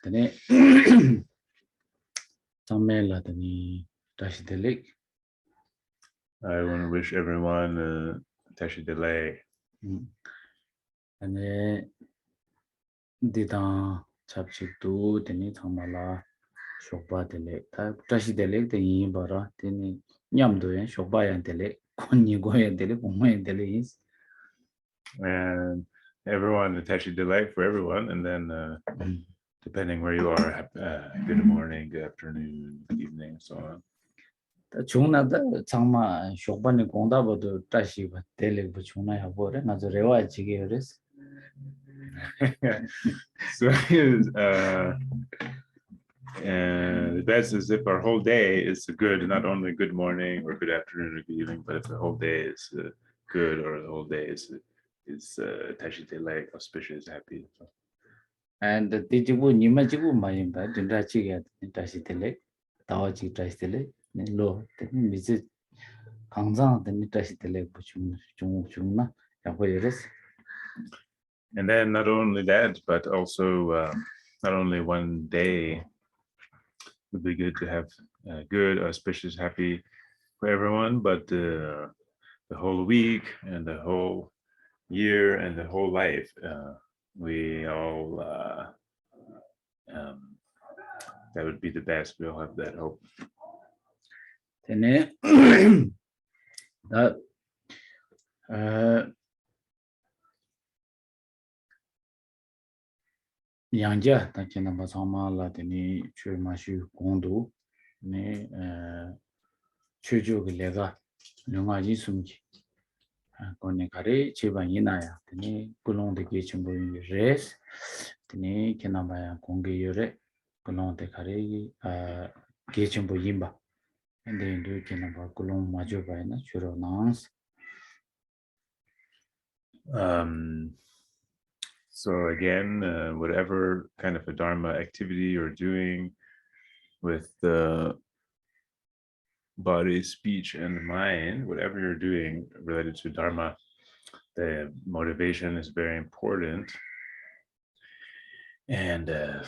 Tene Tamela Tani Tashi Delik. I want to wish everyone Tashi Delay. And Didan Chapchik Tu Teni Tamala Shokba Delek. Tashi Delek the Yimbara Teni Yamdo and Shokba and Delek. Konyi Goya Delek, Umoy Delek is. And everyone Tashi Delay for everyone. And then depending where you are, good morning, good afternoon, good evening, so on. Chunada Chama Shokbani Kondabo Tashi Delek Chuna Habore, Nazarewa Chigers. So the best is if our whole day is good, not only good morning or good afternoon or good evening, but if the whole day is good or the whole day is Tashi Delay, auspicious, happy. And the Tijibu Nimajibu Mayimba, Dindachi Tashi Delek, Tawachi Tashi Delek, Lo, the visit Kangzang, the Nitashi Delek, Chungna, Yahoyres. And then not only that, but also not only one day would be good to have good, auspicious, happy for everyone, but the whole week and the whole year and the whole life, we all that would be the best. We all have that hope. Then that Yangja, that can have some Latini, Chumashu, Gondo, ne Chuju Lega, Lungaji Sumji. Konekare, Chiba Yinaya, Tene, Gulon de Gachimbo Res, Tene, Kenabaya, Kongayure, Gulon de Kare, Gachimbo Yimba, and then do Kenaba Gulon Majobaina, Churo Nance. So again, whatever kind of a Dharma activity you're doing with the body, speech, and mind, whatever you're doing related to Dharma, the motivation is very important. And I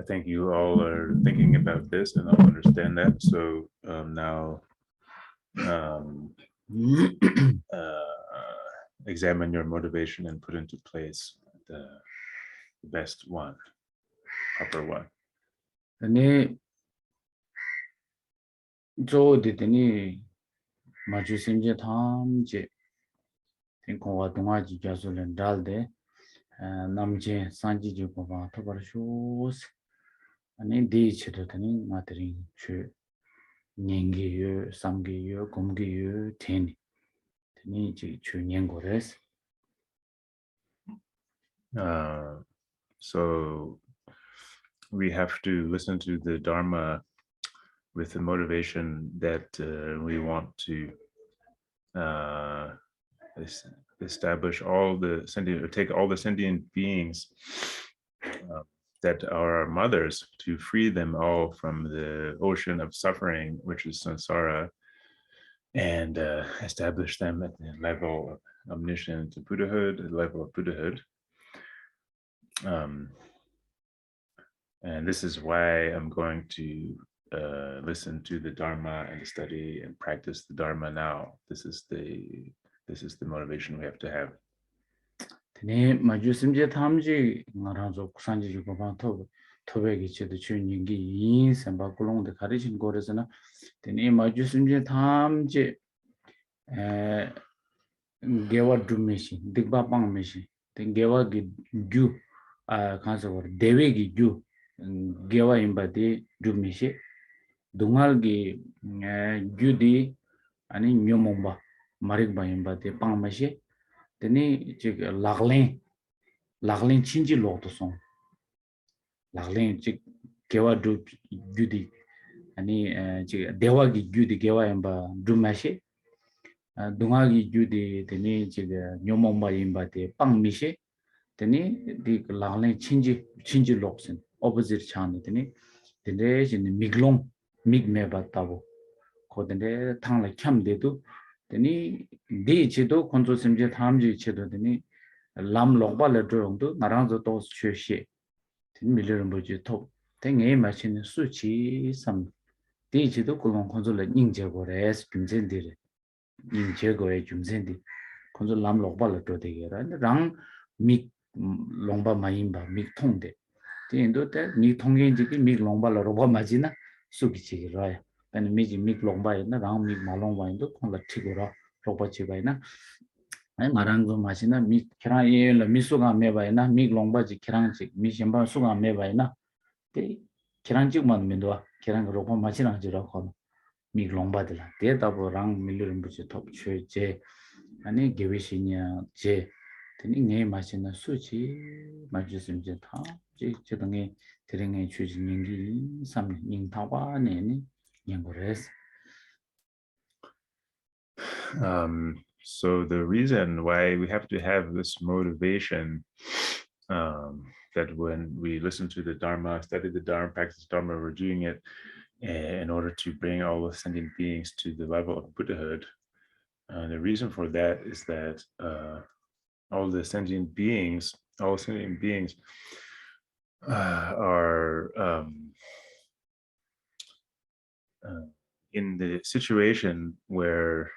think you all are thinking about this and all understand that. So now examine your motivation and put into place the best one, proper one. Then Joe did any Majusimja Tam J. Think what Dumaji Jazul and Dalde, Namje Sanji Jukova Tobar shoes, and indeed Chitotani, Matering, Chu, Ningi, Samgi, Gumgi, Tin, Tini Chu Nyangores. So we have to listen to the Dharma with the motivation that we want to establish all the sentient, or take all the sentient beings that are our mothers, to free them all from the ocean of suffering, which is samsara, and establish them at the level of omniscient Buddhahood, the level of Buddhahood. And this is why I'm going to listen to the Dharma and study and practice the Dharma now. This is the motivation we have to have. Tene Majusimja Tamji, Naranzo Sanji Jukovan Tobegi Chid Chuningi Yins and Bakulong the Karishan Goresana. Tene Majusimja Tamji Gewa Dumishi, Digba Bang Mishi, then Gewa Gu Kansa Devegi Gu, Gewa Imbadi Dumishi, Dungalgi Gudi, and in Yomomba, Marikba Imbadi Pangmashi. Tene Laglin Chinji Loto song. Laglin Gewa Gudi, and Dewagi Gudi Gewa Imba Dumashi. Dungagi Gudi, Tene Yomomba Imbate Pang Mishi, Tene the Laglin Chinji Lokson, opposite Chan, Tene Miglong, Migmar Tabo. Codene Tang like Cham de do. Teni di chido control simje tamji chido teni lam logba le do Naranzo tos chue she 밀려는 뭐지 톱 땡에 마치는 수치 삼 대지도 그런 콘솔에 인제고래스 김젠디를 인제고에 김젠디 콘솔 남록발로 또 되게라 랑믹 롱바 마임바 믹 통데 인도 때 미통겐지기 미롱발로 로바 마지나 수기치기라야 아니 미지 미롱바이나 랑 미말롱바인도 콘라 티고라 로바치바이나 아니 마랑도 마시나 미 키라이엘라 미수가 메바이나 미롱바지 키랑지 미심바 수가 메바이나 때 키랑직만 민도 키랑 로바 마지나 지라고 미롱바들라 데다보랑 밀르름부지 톱취제 아니 게위시냐 제 드닝에 마시나 수치 마주심제 다 제등에 드링에 추진인기 삼인타와네니 연구레스. So the reason why we have to have this motivation, that when we listen to the Dharma, study the Dharma, practice Dharma, we're doing it in order to bring all the sentient beings to the level of Buddhahood. The reason for that is that all sentient beings are in the situation where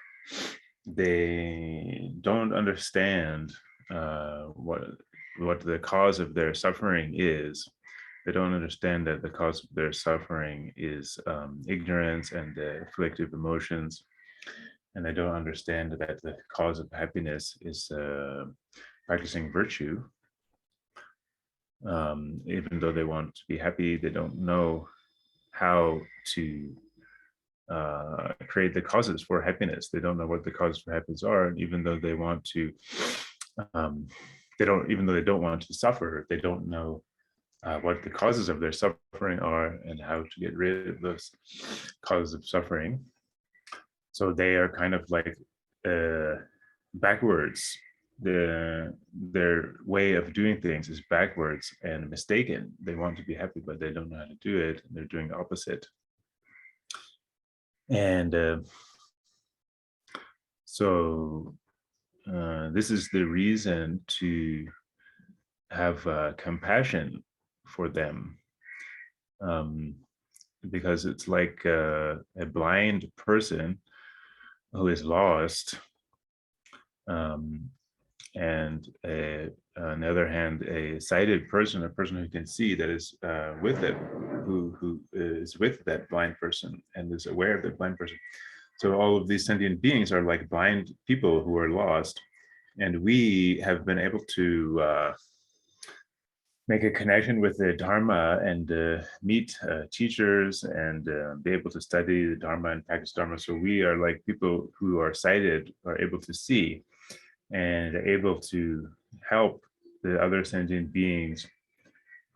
they don't understand what the cause of their suffering is. They don't understand that the cause of their suffering is ignorance and afflictive emotions. And they don't understand that the cause of happiness is practicing virtue. Even though they want to be happy, they don't know how to create the causes for happiness. They don't know what the causes for happiness are. And even though they want to, even though they don't want to suffer, they don't know what the causes of their suffering are and how to get rid of those causes of suffering. So they are kind of like backwards. Their way of doing things is backwards and mistaken. They want to be happy, but they don't know how to do it. And they're doing the opposite. And so this is the reason to have compassion for them, because it's like a blind person who is lost, and on the other hand, a sighted person, a person who can see, that is with it, who is with that blind person and is aware of that blind person. So all of these sentient beings are like blind people who are lost, and we have been able to make a connection with the Dharma and meet teachers and be able to study the Dharma and practice Dharma. So we are like people who are sighted, are able to see, and able to help the other sentient beings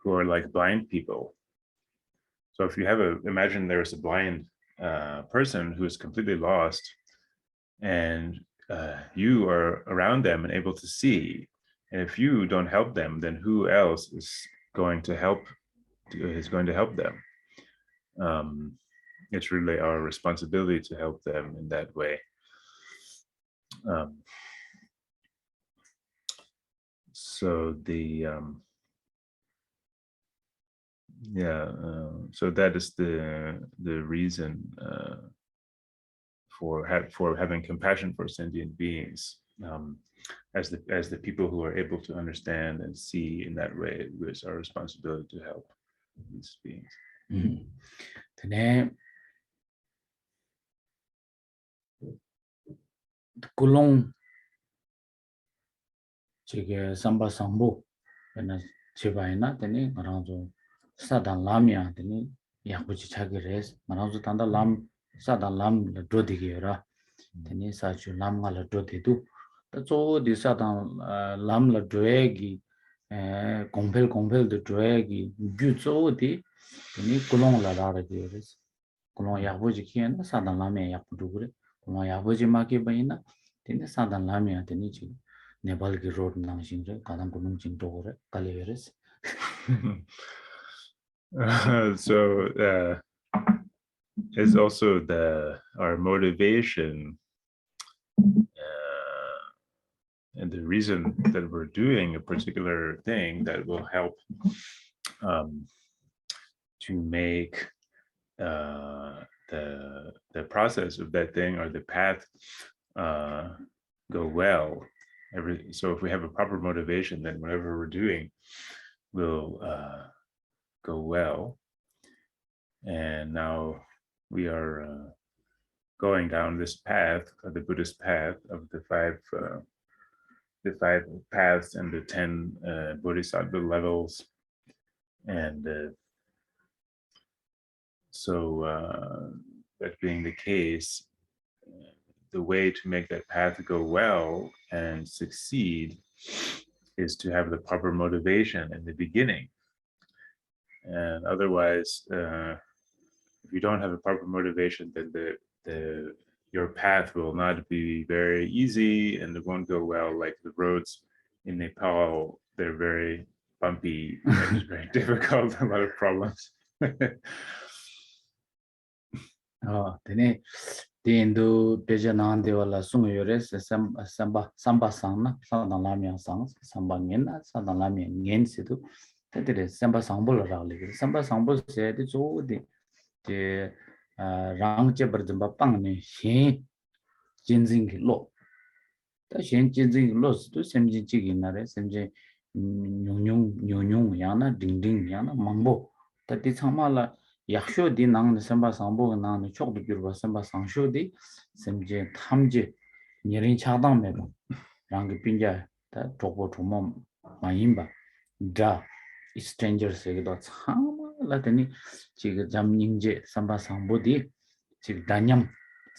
who are like blind people. So if you have imagine there's a blind person who is completely lost, and you are around them and able to see. And if you don't help them, then who else is going to help them? It's really our responsibility to help them in that way. So that is the reason for having compassion for sentient beings, as the people who are able to understand and see in that way. It is our responsibility to help these beings. kulong 지게 삼바 상부 ena 제바이나 되니 말아서 사단 람이야 되니 야부지 차기레스 말아서 단다 람 사단 람 도디게라 되니 사주 람가라 도디도 또 디사단 람라 도에기 공벨도 도에기 규조디 되니 kulong라라게레스 kulong 야부지 키엔 사단 람에 야부도 그래 kulong 야부지 마게 바이나 되니 사단 람이야 되니 지 Nepal ki road nangsingre kadam kunung chingtogore kaleveres. So is also our motivation, and the reason that we're doing a particular thing that will help to make the process of that thing or the path go well. So if we have a proper motivation, then whatever we're doing will go well. And now we are going down this path, the Buddhist path of the five paths and the 10 Bodhisattva levels. And so that being the case, the way to make that path go well and succeed is to have the proper motivation in the beginning. And otherwise, if you don't have a proper motivation, then your path will not be very easy and it won't go well. Like the roads in Nepal, they're very bumpy and it's very difficult, a lot of problems. Tene Tindu Pejanan de Wala Sungures, Samba Sang, Sadan Lamia Sangs, Samba Nina, Sadan Lamia Yen Situ, Tete Samba Sambul Rally. Samba Sambul said it's all the Rang Jabba Pang, Shin Jinzing Law. The Shin Jinzing laws to Semji Chiginare, Semji Nyung Yana, Ding Ding Yana, Mambo. That is Hamala. Yaksho di nang samba sambo nang chok du gyurba samba sangsho di semje thamje nyerin chadang meba rangi pinja ta chokbo choma mayimba da stranger segdo chama la teni chig jam ningje samba sambo di chig danyam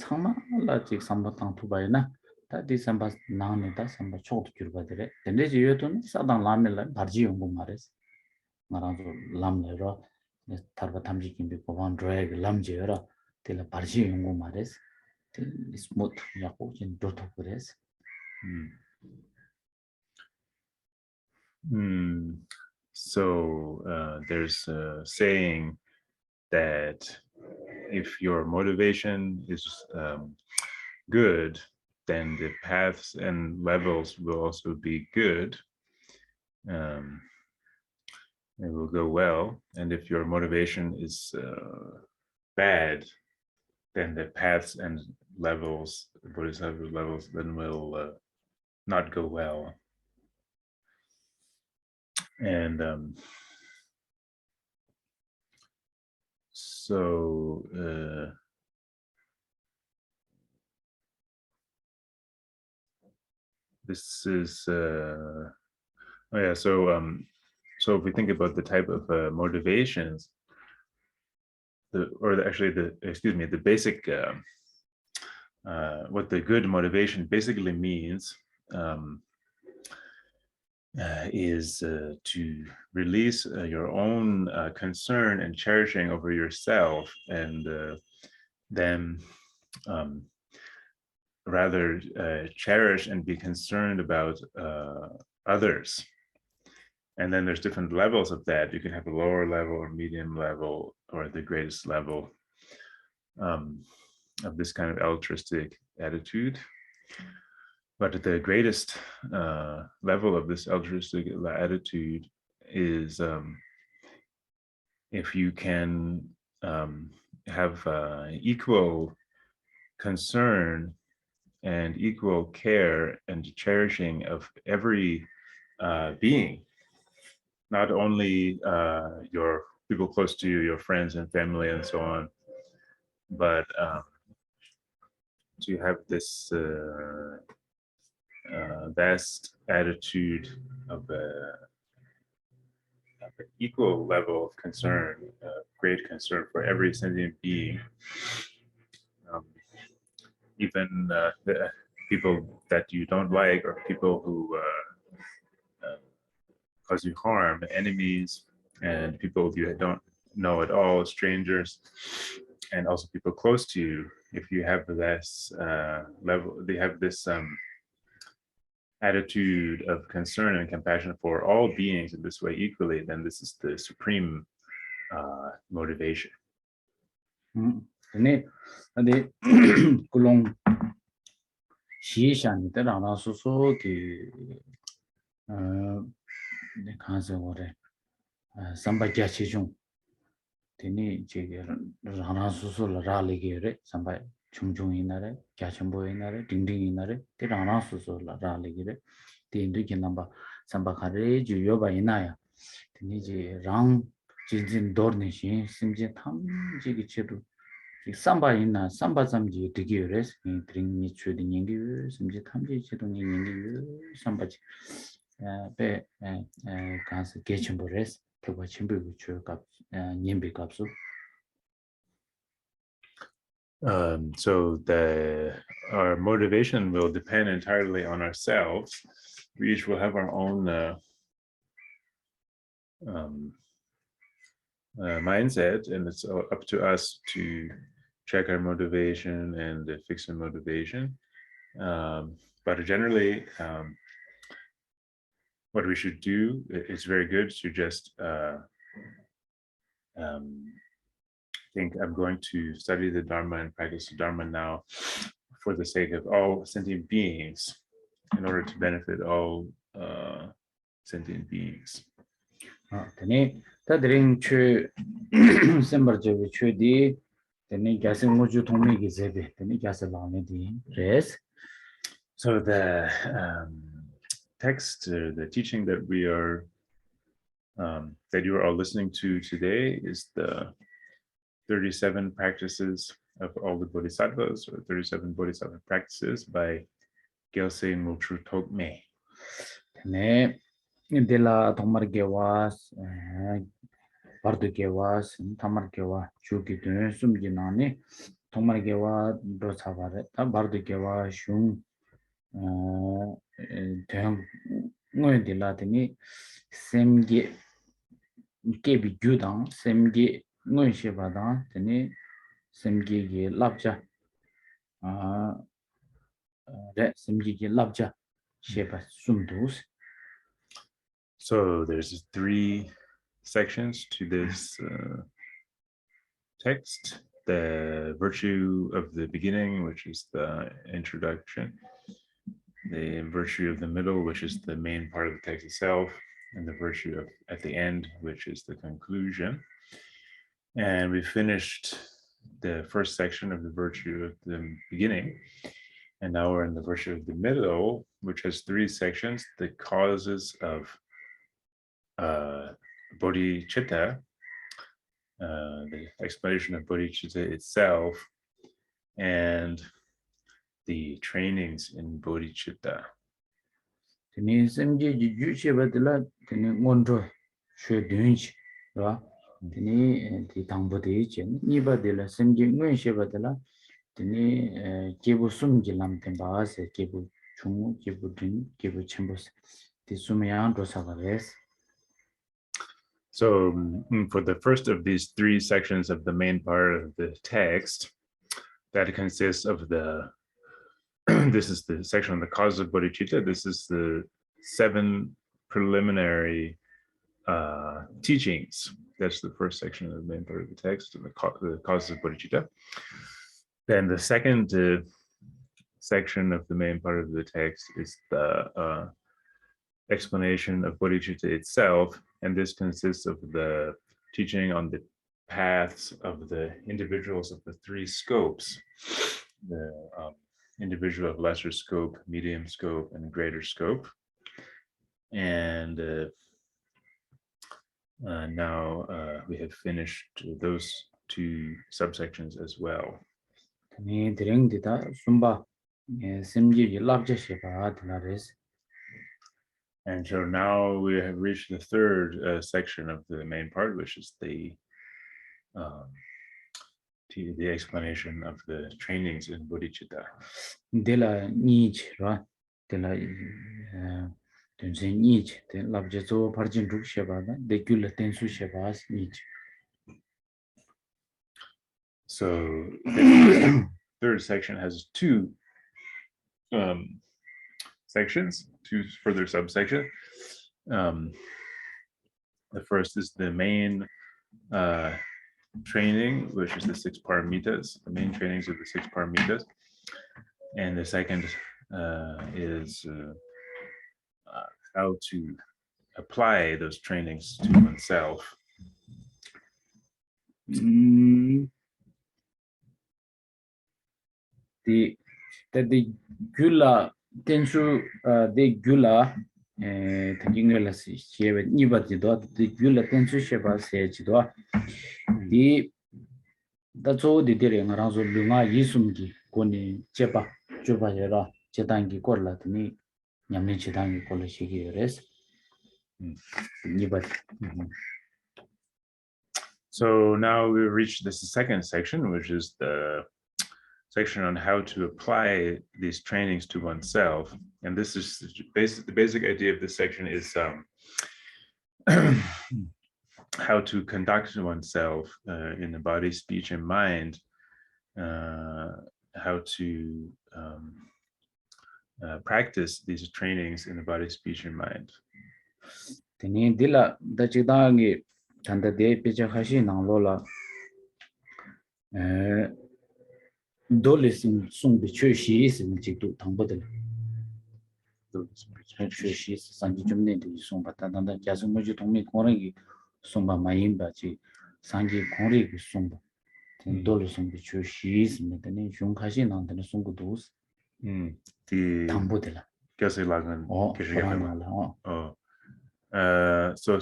chama la chig samba tang tu bayna ta di samba nang ne ta samba chok du gyurba dire tende ji yotun sadang lamela barji yongbo mares marang lam le ro tarba tamji kimbi kovan drag lamjera tela parji yungu mares smooth yako jin doto pures. So there's a saying that if your motivation is good, then the paths and levels will also be good. It will go well. And if your motivation is bad, then the paths and levels, Bodhisattva levels, then will not go well. And so this is so if we think about the type of motivations, the basic what the good motivation basically means is to release your own concern and cherishing over yourself, and then rather cherish and be concerned about others. And then there's different levels of that. You can have a lower level or medium level or the greatest level of this kind of altruistic attitude. But the greatest level of this altruistic attitude is if you can have equal concern and equal care and cherishing of every being, not only your people close to you, your friends and family and so on, but to have this vast attitude of equal level of concern, great concern for every sentient being, even the people that you don't like or people who cause you harm, enemies, and people you don't know at all, strangers, and also people close to you. If you have this level, they have this attitude of concern and compassion for all beings in this way equally, then this is the supreme motivation. Kulong Shishan, the Rana Suso, the Kansa, samba gyachi chung teni jige rana susu la ra ligi re samba chung chung inare gyachimbo inare ding ding inare te rana susu la ra ligi re te indu ki namba samba khare ju yoba inaya teni ji rang jinjin dor ni shin simje tham jigi chedu samba ina samba zamji digi re dring ni chudi nyingi simje tham jigi chedu nyingi samba ji pe kansa gyachimbo res tewa chimbo chu kap nyimbi kapsu. So our motivation will depend entirely on ourselves. We each will have our own mindset, and it's up to us to check our motivation and fix the motivation. But generally, what we should do, it's very good to just think I'm going to study the Dharma and practice the Dharma now for the sake of all sentient beings, in order to benefit all sentient beings. Tani tadring chu sembar jebi chu di tani gyasi ngoju thongmi gi zebe tani gyasi lani di res. So the text, the teaching that we are that you are all listening to today is the 37 practices of all the Bodhisattvas, or 37 Bodhisattva practices by Gyaltsen Mochu Tokme. Tani dila thongmar gewas, bardu gewas, tamar gewa chuki dun sumji nani thongmar gewa do sabare, ta bardu gewa shung teng ngoy dila tani semgi kebi gyudang semgi ngoy shebadang tani semgi gi labja semgi gi labja sheba sumdus. So there's 3 sections to this text: the virtue of the beginning, which is the introduction; the virtue of the middle, which is the main part of the text itself; and the virtue of at the end, which is the conclusion. And we finished the first section of the virtue of the beginning, and now we're in the virtue of the middle, which has 3 sections: the causes of Bodhichitta, the explanation of Bodhichitta itself, and the trainings in Bodhichitta. Tani semgi ji ju shebadila tani ngonjo shwe dunchi, right? Tani di tangbo de chen niba dila semgi ngoy shebadila tani kebu sumji lam tenpa se kebu chungu, kebu dun, kebu chembos di sumayang dosagares. So for the first of these 3 sections of the main part of the text, that consists of this is the section on the causes of bodhicitta. This is the 7 preliminary teachings. That's the first section of the main part of the text, the causes of bodhicitta. Then the second section of the main part of the text is the explanation of bodhicitta itself, and this consists of the teaching on the paths of the individuals of the 3 scopes: the individual of lesser scope, medium scope, and greater scope. And now we have finished those 2 subsections as well. Tani direng dita sumba semgi ji labja sheba dilares. And so now we have reached the 3rd section of the main part, which is the explanation of the trainings in Bodhichitta. Dila nich, right? Dila dunse nich, de labja zo parjin ruk sheba da, de gyula tensu sheba nich. So the 3rd section has 2 sections, 2 further subsections. The first is the main training, which is the 6 paramitas, the main trainings of the 6 paramitas. And the second is how to apply those trainings to oneself? The gula tensu the gula tangingela shebe nibati do the gula tensu sheba sechido the dazo de dere ngaranzo lunga yisumgi koni chepa chuba yera chedangi korla tni nyamni chedangi korla shigi res nibati. So now we reached this second section, which is the section on how to apply these trainings to oneself. And this is the basic idea of this section is how to conduct oneself in the body, speech, and mind, how to practice these trainings in the body, speech, and mind. Teni dila dachidangi tanda de pecha khashi nanglola dole sung bichu shi sim chikdu tangbodel bichu shi sanji jumne de sung batanda jasu moju tongmi korangi sumba mayimba chi sangi kori gi sumba ten dole sung bichu shi sim tene jung khashi nang tene sung dos tangbodel Gyaltsen lagan oh so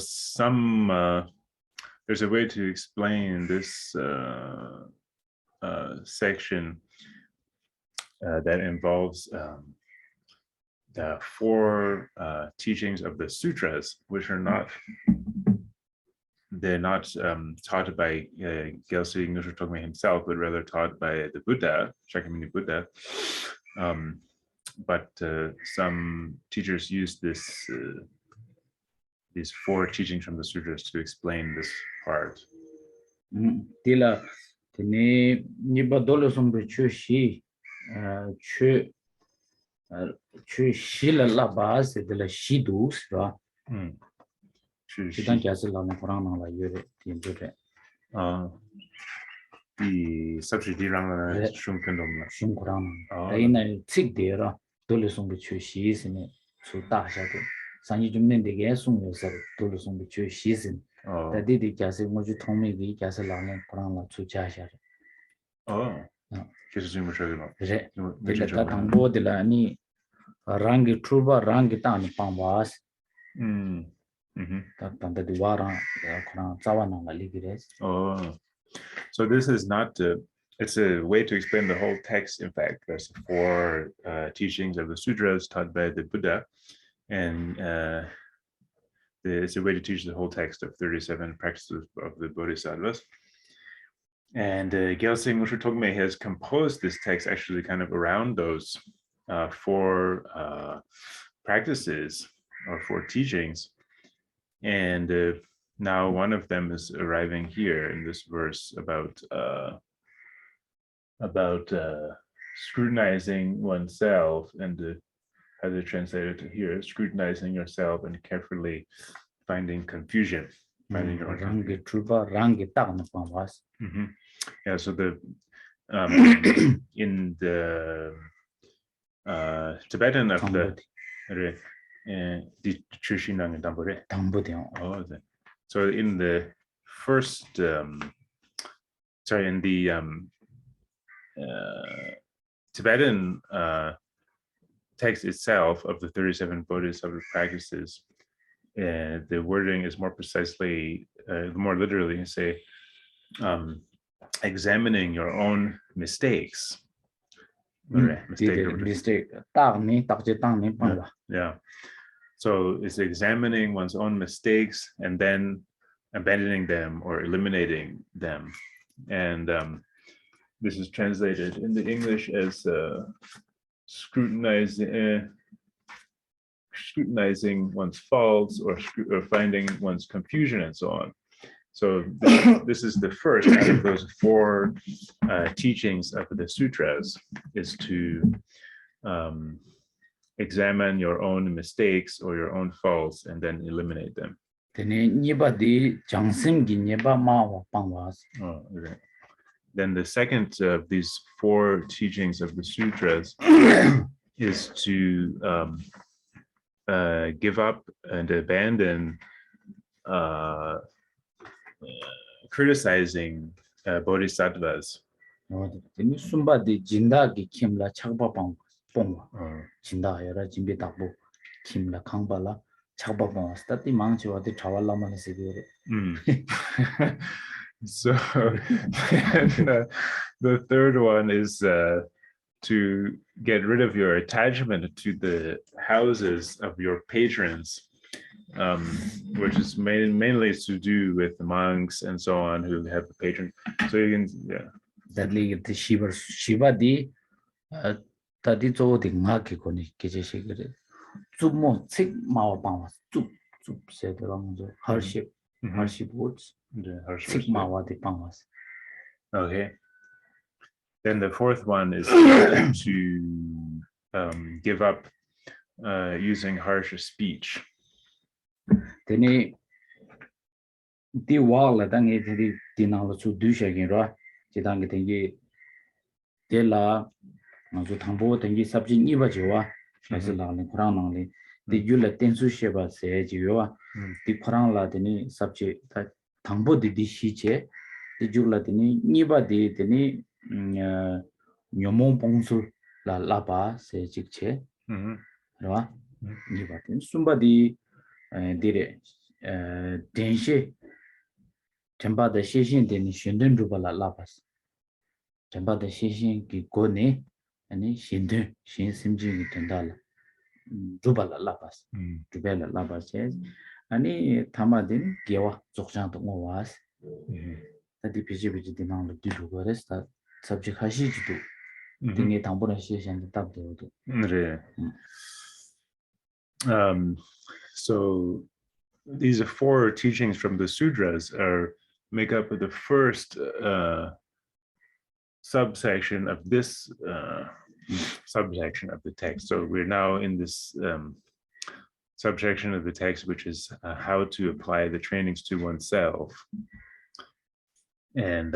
there's a way to explain this section that involves the 4 teachings of the sutras, which are not taught by Gyaltsen Ngusho Togme himself, but rather taught by the Buddha, Shakyamuni Buddha. But some teachers use these 4 teachings from the sutras to explain this part. Tila tene niba dole sumbe chu shi la base de la shi dus ra chidan kyase la Quran la yore tinjure the subsidy rang shung kandom shung Quran daina tsik de ra dole sumbe chu shi sine su da sha de sanji jumne de ge sung yo sar dole sumbe chu shi sin da de kyase moju thongme gi kyase la Quran la chu cha sha 그래서 지금 저기로 그래 내가 당보들 아니 랑기 트루바 랑기 땅 방바스 단단데 와랑 그런 자와나가 리기레스 so this is not it's a way to explain the whole text. In fact, there's 4 teachings of the sutras taught by the Buddha, and it's a way to teach the whole text of 37 practices of the Bodhisattvas. And Gyaltsen Ngusho Togme has composed this text actually kind of around those 4 practices or 4 teachings. And now one of them is arriving here in this verse about scrutinizing oneself, and how to translate it here, scrutinizing yourself and carefully finding confusion. Finding your own yeah, so the in the Tibetan of the so in the first in the Tibetan text itself of the 37 Bodhisattva practices, the wording is more precisely, more literally, you say, examining your own mistakes. Yeah. So it's examining one's own mistakes and then abandoning them or eliminating them. And this is translated in the English as scrutinizing one's faults or finding one's confusion and so on. So this is the first out of those 4 teachings of the sutras, is to examine your own mistakes or your own faults and then eliminate them. Okay. Then the second of these 4 teachings of the sutras is to give up and abandon criticizing bodhisattvas. 되니 숨바디 진다기 김라 착바방 뽕와 진다여라 진비 답보 김라 강발라 착바방 스타티 망치와데 자왈라만 세비레. So the third one is to get rid of your attachment to the houses of your patrons, which is mainly to do with the monks and so on who have a patron. So you can, that lead the Shiva di tadi di ngaki koni keje mo tsik mawa pangwa zup se de hardship words tsik mawa di pangwas. Okay. Then the fourth one is to give up using harsh speech. Then the wall dangi the dinalo su dushagin ra jidangi tengi de la zo thambo tengi sabji niba jiwa as la le khurang nang le the yula tensu sheba se jiwa the khurang la deni sabji thambo di shi che the yula deni niba de deni nyomong pongsul la lapa se jikche ra niba den sumba di dire denshe temba de shishin deni shindun rubala lapas temba de shishin ki gone ani shindun shin simji ki tendala rubala lapas rubala lapas ani tamadin gewa zokjang to was tadi piji dinang lo diru gores ta subject hashi jidu dinge tambura shishin tab de so these are four teachings from the Sutras make up the first subsection of this subsection of the text. So we're now in this subsection of the text, which is how to apply the trainings to oneself. And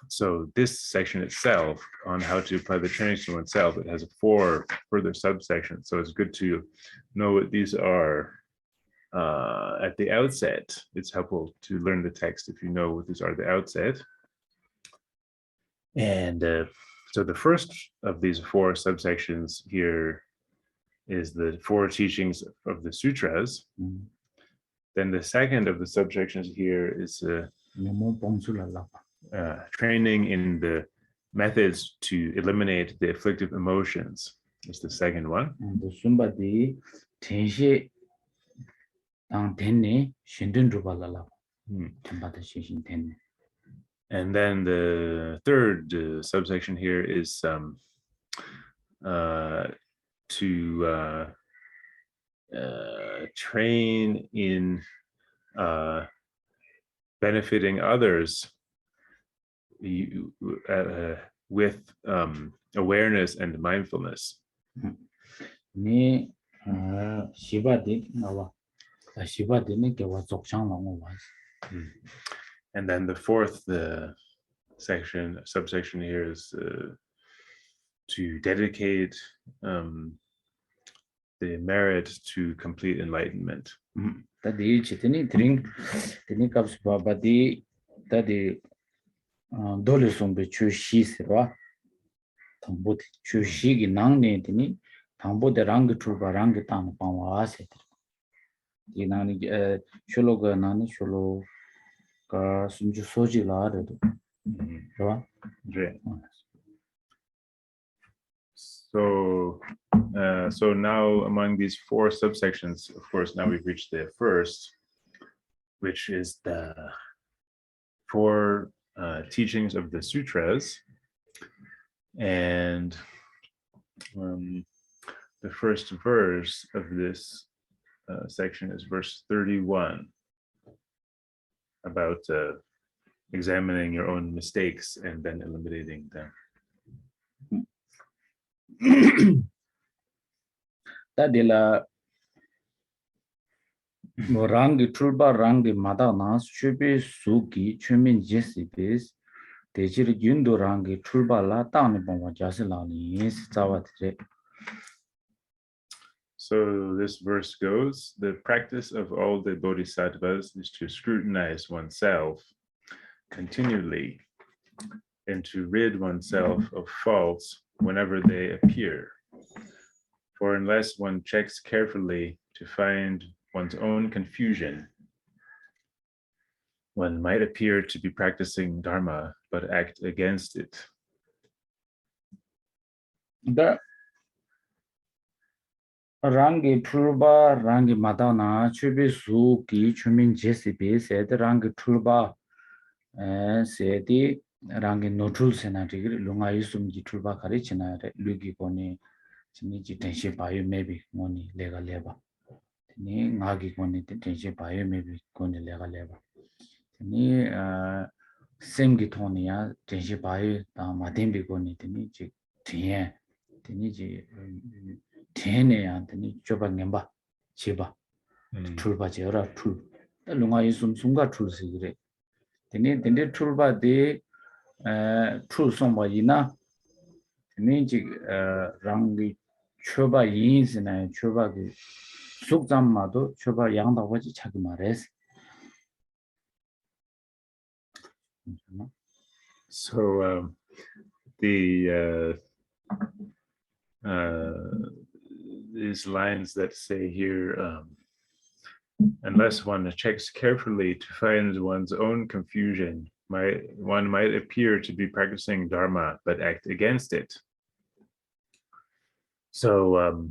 so this section itself on how to apply the trainings to oneself, it has four further subsections. So it's good to know what these are at the outset. It's helpful to learn the text if you know what these are at the outset. And so the first of these four subsections here is the four teachings of the Sutras. Then the second of the subsections here is training in the methods to eliminate the afflictive emotions. That's the second one. And then the third subsection here is to train in benefiting others with awareness and mindfulness. And then the fourth subsection here is to dedicate the merit to complete enlightenment. So now among these four subsections, of course, now we've reached the first, which is the four teachings of the Sutras. And the first verse of this section is verse 31, about examining your own mistakes and then eliminating them. Tadila rangi tulba rangi madanas chubi suki chumin jesipis tejiri yundu rangi tulba la tani bongwa jasilani yes zawatre. So this verse goes, the practice of all the Bodhisattvas is to scrutinize oneself continually and to rid oneself of faults whenever they appear. For unless one checks carefully to find one's own confusion, one might appear to be practicing Dharma, but act against it. The Rangi Tulba, Rangi Madana, Chubi Suki, Chumin Jessipi, said Rangi Tulba, said the Rangi Notul Senati, Lunga Yusum Tulba Karichina, Lugi Koni, Chinichi Tenshi Bayu, maybe Moni Lega Leva. Ni Nagi Koni Tenshi Bayu, maybe Koni Lega Leva. Ni Semgi Tonia, Tenshi Bayu, Madimbi Koni, Tenichi Tien, Tenichi. Tene teni choba ngemba chiba tulba jera tul lunga yisum sunga tul sigire tene tulba de tul somba ina tene ji rangi choba yins na choba ge sukjam마도 choba 양다 waji chagi mares. So these lines that say here, unless one checks carefully to find one's own confusion, one might appear to be practicing Dharma, but act against it. So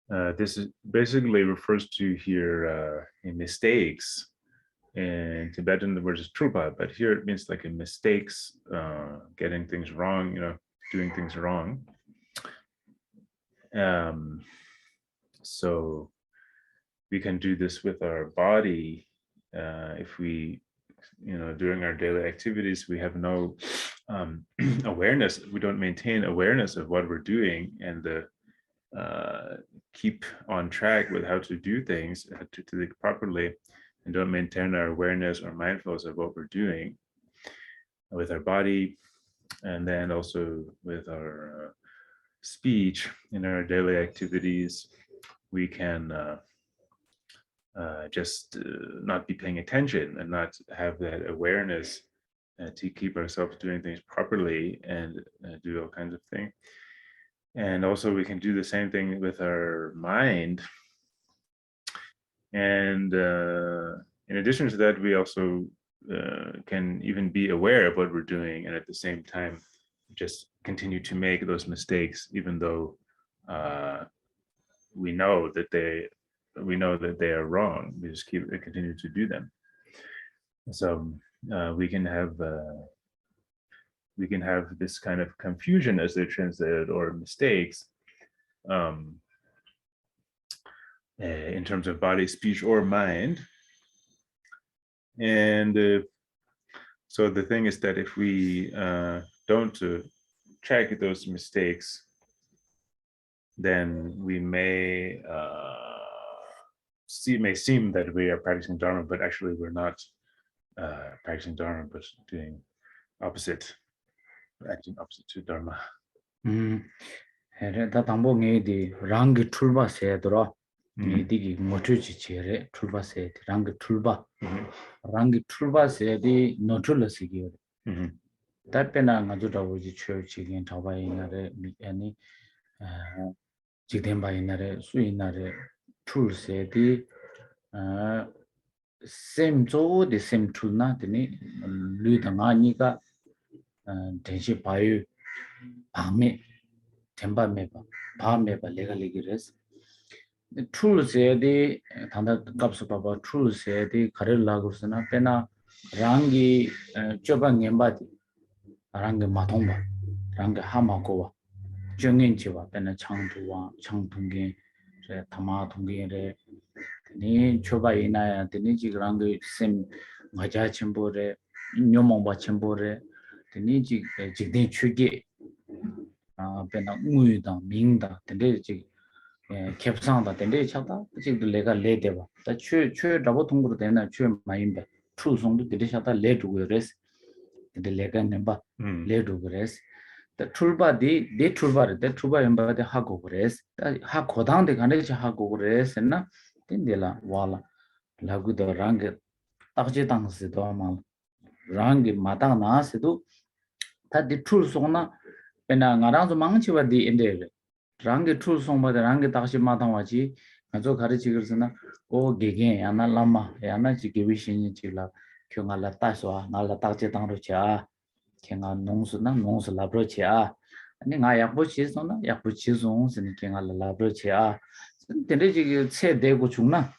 this is basically refers to here mistakes. In Tibetan, the word is trupa, but here it means like mistakes, getting things wrong, doing things wrong. So we can do this with our body. If we, during our daily activities, we have no awareness, we don't maintain awareness of what we're doing and keep on track with how to do things, to do it properly, and don't maintain our awareness or mindfulness of what we're doing with our body, and then also with our speech in our daily activities, we can just not be paying attention and not have that awareness to keep ourselves doing things properly and do all kinds of things. And also we can do the same thing with our mind. And in addition to that, we also can even be aware of what we're doing, and at the same time just continue to make those mistakes, even though we know that they are wrong. We just continue to do them. So we can have this kind of confusion, as they're translated, or mistakes, in terms of body, speech, or mind. And so the thing is that if we don't check those mistakes, then we may seem that we are practicing Dharma, but actually we're not practicing Dharma, but doing opposite, acting opposite to Dharma. 다 담보 게 랑기 출바 세더라. 이디기 모추지 제레 출바 세 랑기 출바. 랑기 출바 세디 노출러시기. 답변아 가지고 오지 처치긴 잡아이나래 아니 지된바이나래 수이나래 출세디 셈조디 셈출나 되니 류당아니가 대시 바유 밤에 템바메바 밤에바 레갈리기레스 출세디 단다 값을 봐봐 출세디 가르라고스나 페나 랑기 쪼방엠바디 랑기 마통바 랑기 하마고와 정인지와 페나 창두와 창동게 제 타마 동게레 니 초바이나야 되니 지랑기 셈 맞아 첨보레 뇨몽바 첨보레 되니 지된 추게 베나 우유다 민다 근데 지 캡상다 근데 차다 지도 내가 레데바 다추 라보 통으로 되나 추 마인데 추송도 되셔다 레두고레스 근데 내가 nemba 레두고레스 the tulba de tulba emba de hagogres ha kodang de gane cha hagogres na tin de la wala lagu do rang takje tang se do ma rang matang na se do ta de tul sona pena ngarang so mangchi wa di ende rang tul song ba rang takje matang wa ji ngazo gari chi gersna o gege ana lama ana ji ge wi shin ji la kyo ngala ta so ngala takje tang ro cha kenga 농수나 농수 라브로치아 아니 가 약보 치소나 약보 치송 스니 kenga 라브로치아 근데 지금 체 대고 중나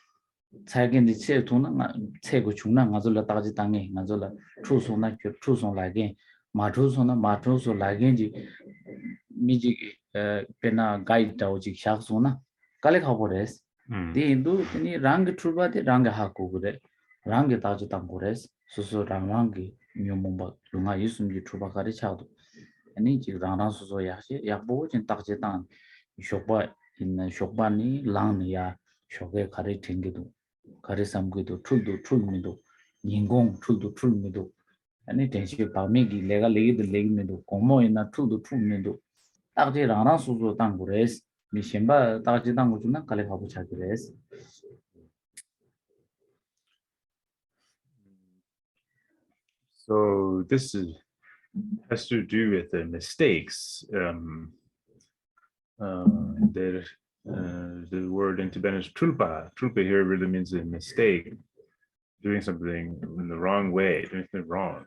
자기인데 체 돈나 체고 중나 가절라 따지 당에 가절라 추송나 추송 라게 마투소나 마투소 라게지 미지 페나 가이드 오지 샤크소나 깔레 가보레스 디인도 니 랑게 출바데 랑게 하고 그래 랑게 따지 당고레스 수수 랑랑게 묘몽바 lunga yusumji chuba kari chadu ani ji rang so ya bo jin tak je tan shokba in shokba ni lang ni ya shoge kari thengidu kari samgidu chulmidu ningong chulmidu ani tenshi pa me gi lega legi komo ina chulmidu tak je rang so tan gures mi shemba tak je tan gujuna kale khabu chagires. So this has to do with the mistakes. The word in Tibetan is tulpa. Tulpa here really means a mistake, doing something in the wrong way, doing something wrong.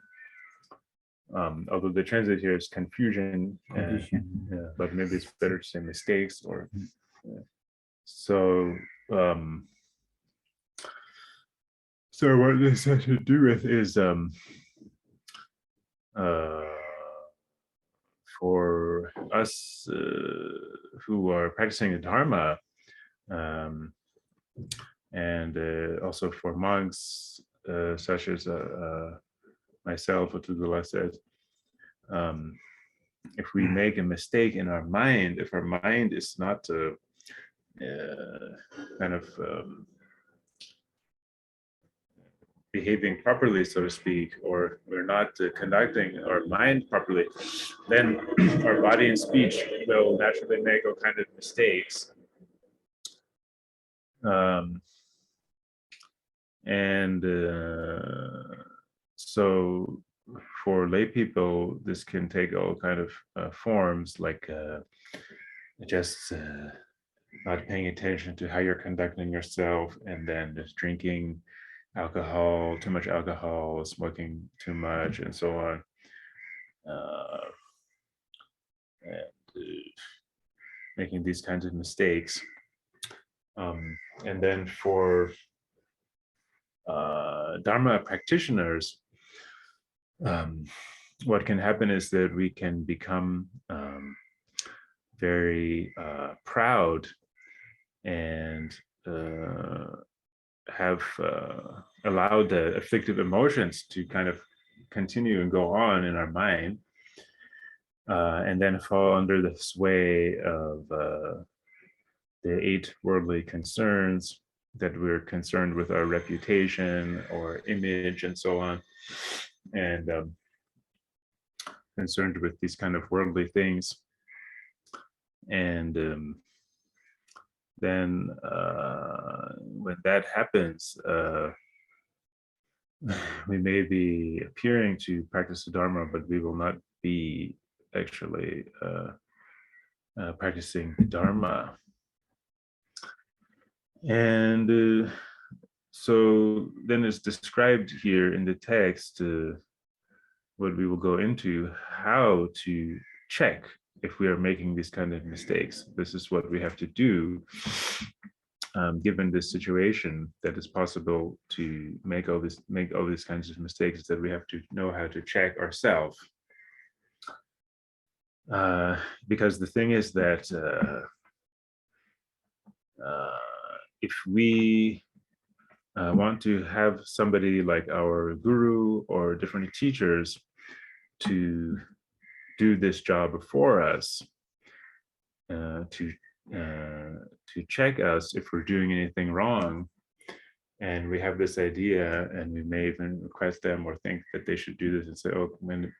Although the translate here is confusion, but maybe it's better to say mistakes or. So what this has to do with is for us who are practicing the Dharma, and also for monks such as myself, or to the last said, if we make a mistake in our mind, if our mind is not kind of behaving properly, so to speak, or we're not conducting our mind properly, then our body and speech will naturally make all kinds of mistakes. So for lay people, this can take all kind of forms, like just not paying attention to how you're conducting yourself, and then just drinking alcohol, too much alcohol, smoking too much, and so on. Making these kinds of mistakes. And then for Dharma practitioners, what can happen is that we can become very proud and have allowed the afflictive emotions to kind of continue and go on in our mind, and then fall under the sway of the 8 worldly concerns, that we're concerned with our reputation or image and so on, and concerned with these kind of worldly things. And then when that happens, we may be appearing to practice the Dharma, but we will not be actually practicing the Dharma. And so then it's described here in the text, what we will go into, how to check if we are making these kind of mistakes. This is what we have to do, given this situation, that it's possible to make all these kinds of mistakes, that we have to know how to check ourselves. Because the thing is that if we want to have somebody like our guru or different teachers to do this job for us, to check us if we're doing anything wrong, and we have this idea, and we may even request them or think that they should do this, and say, oh,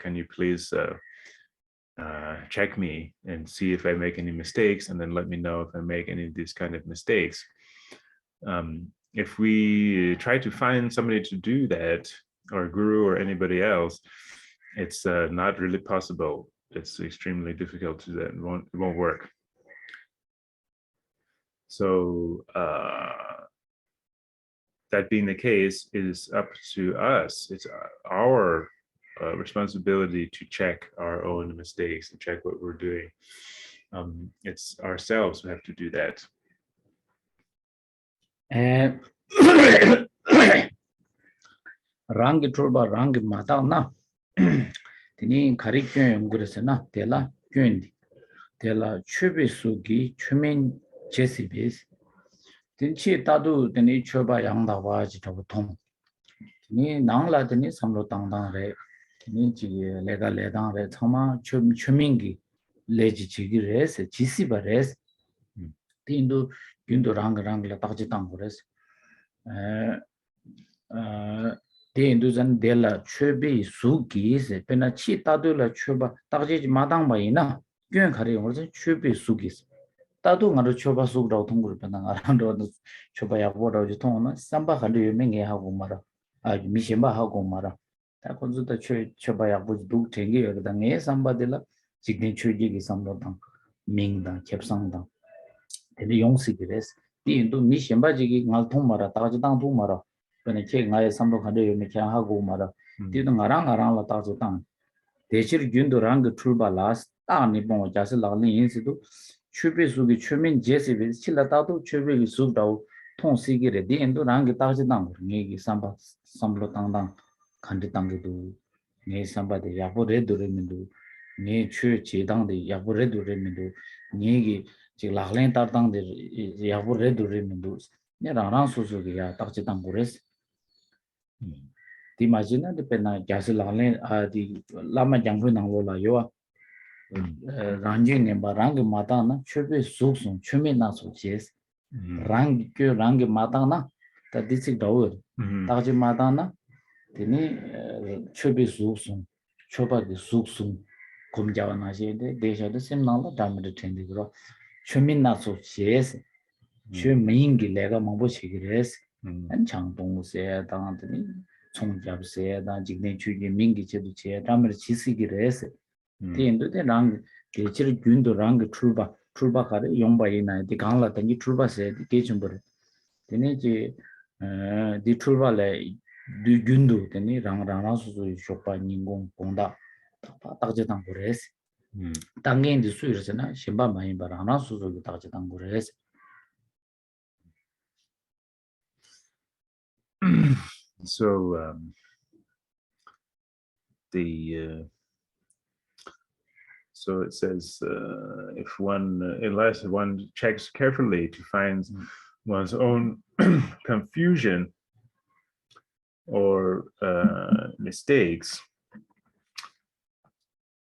can you please check me and see if I make any mistakes, and then let me know if I make any of these kind of mistakes. If we try to find somebody to do that, or a guru or anybody else, it's not really possible. It's extremely difficult to do that. It won't work. So that being the case, it is up to us. It's our responsibility to check our own mistakes and check what we're doing. It's ourselves who have to do that. Rangi turba rangi mata na tini kari kyun gurese na tela kyun tela chubi sugi chumin jesi bes tinchi tadu tini chuba yangda waji tabu tong tini nangla tini samlo tangdang re tini chigi lega ledang re tsama chumingi leji chigi res jisi ba res tindu gyundu rangi la takji tang gures Denduzan dela chubi sugi se pena chi tadu la chuba takji madang ba ina gyun khari ngorse chubi sugi se tadu ngaro chuba sug raw thonggur pena ngarando chuba yakbo raw ji thongna samba khandi yume nge ha gumara a mi shemba ha gumara ta konzu ta chuba yakbo du tengi yorda nge samba dela jigden chuji gi samlo dang ming dang khepsang dang teni yongsi gi res di indu mi shemba jigi ngal thong mara takji dang thong mara pena che ngaye samlo khande yume kya ha gumara di do ngarang la takji dang 대실 균도 랑그 출발라스 따니 봉 자스 라니 인스도 추베 수기 추민 제세베 칠라다도 추베기 수다우 통시기레 디엔도 랑게 따지당 네 삼바 삼로 당당 간디 당게도 네 삼바데 야보레 도레민도 네추 제당데 야보레 도레민도 네기 지 라글렌 따당데 야보레 도레민도 네 라랑 소소기야 따지당 고레스 di majina de pena gas lalen di lama jangbu nanglo la yo rangi ne barang mata na chube suksum chume na so jes rang kyo rang mata na ta disik daw ta ji mata na tini chube suksum choba de suksum komjawa na je de desha de sem na la dam de tendi gro chume na so jes chume gi lega mabo chigres an changdong se dang tini 총잡세 다 직내 주기 민기 제도 제 담을 지시기를 대인도 대랑 대치를 균도랑 그 출바가를 용바이나 디 강라 던지 출바세 계정벌 되네지 디 출바래 디 균도 되니 랑랑라서 쇼파 인공 공다 딱제당 거래스 당gen디 수이르잖아 심바 많이 바라나 수수기 딱제당 거래스 So so it says if one unless one checks carefully to find one's own confusion or mistakes,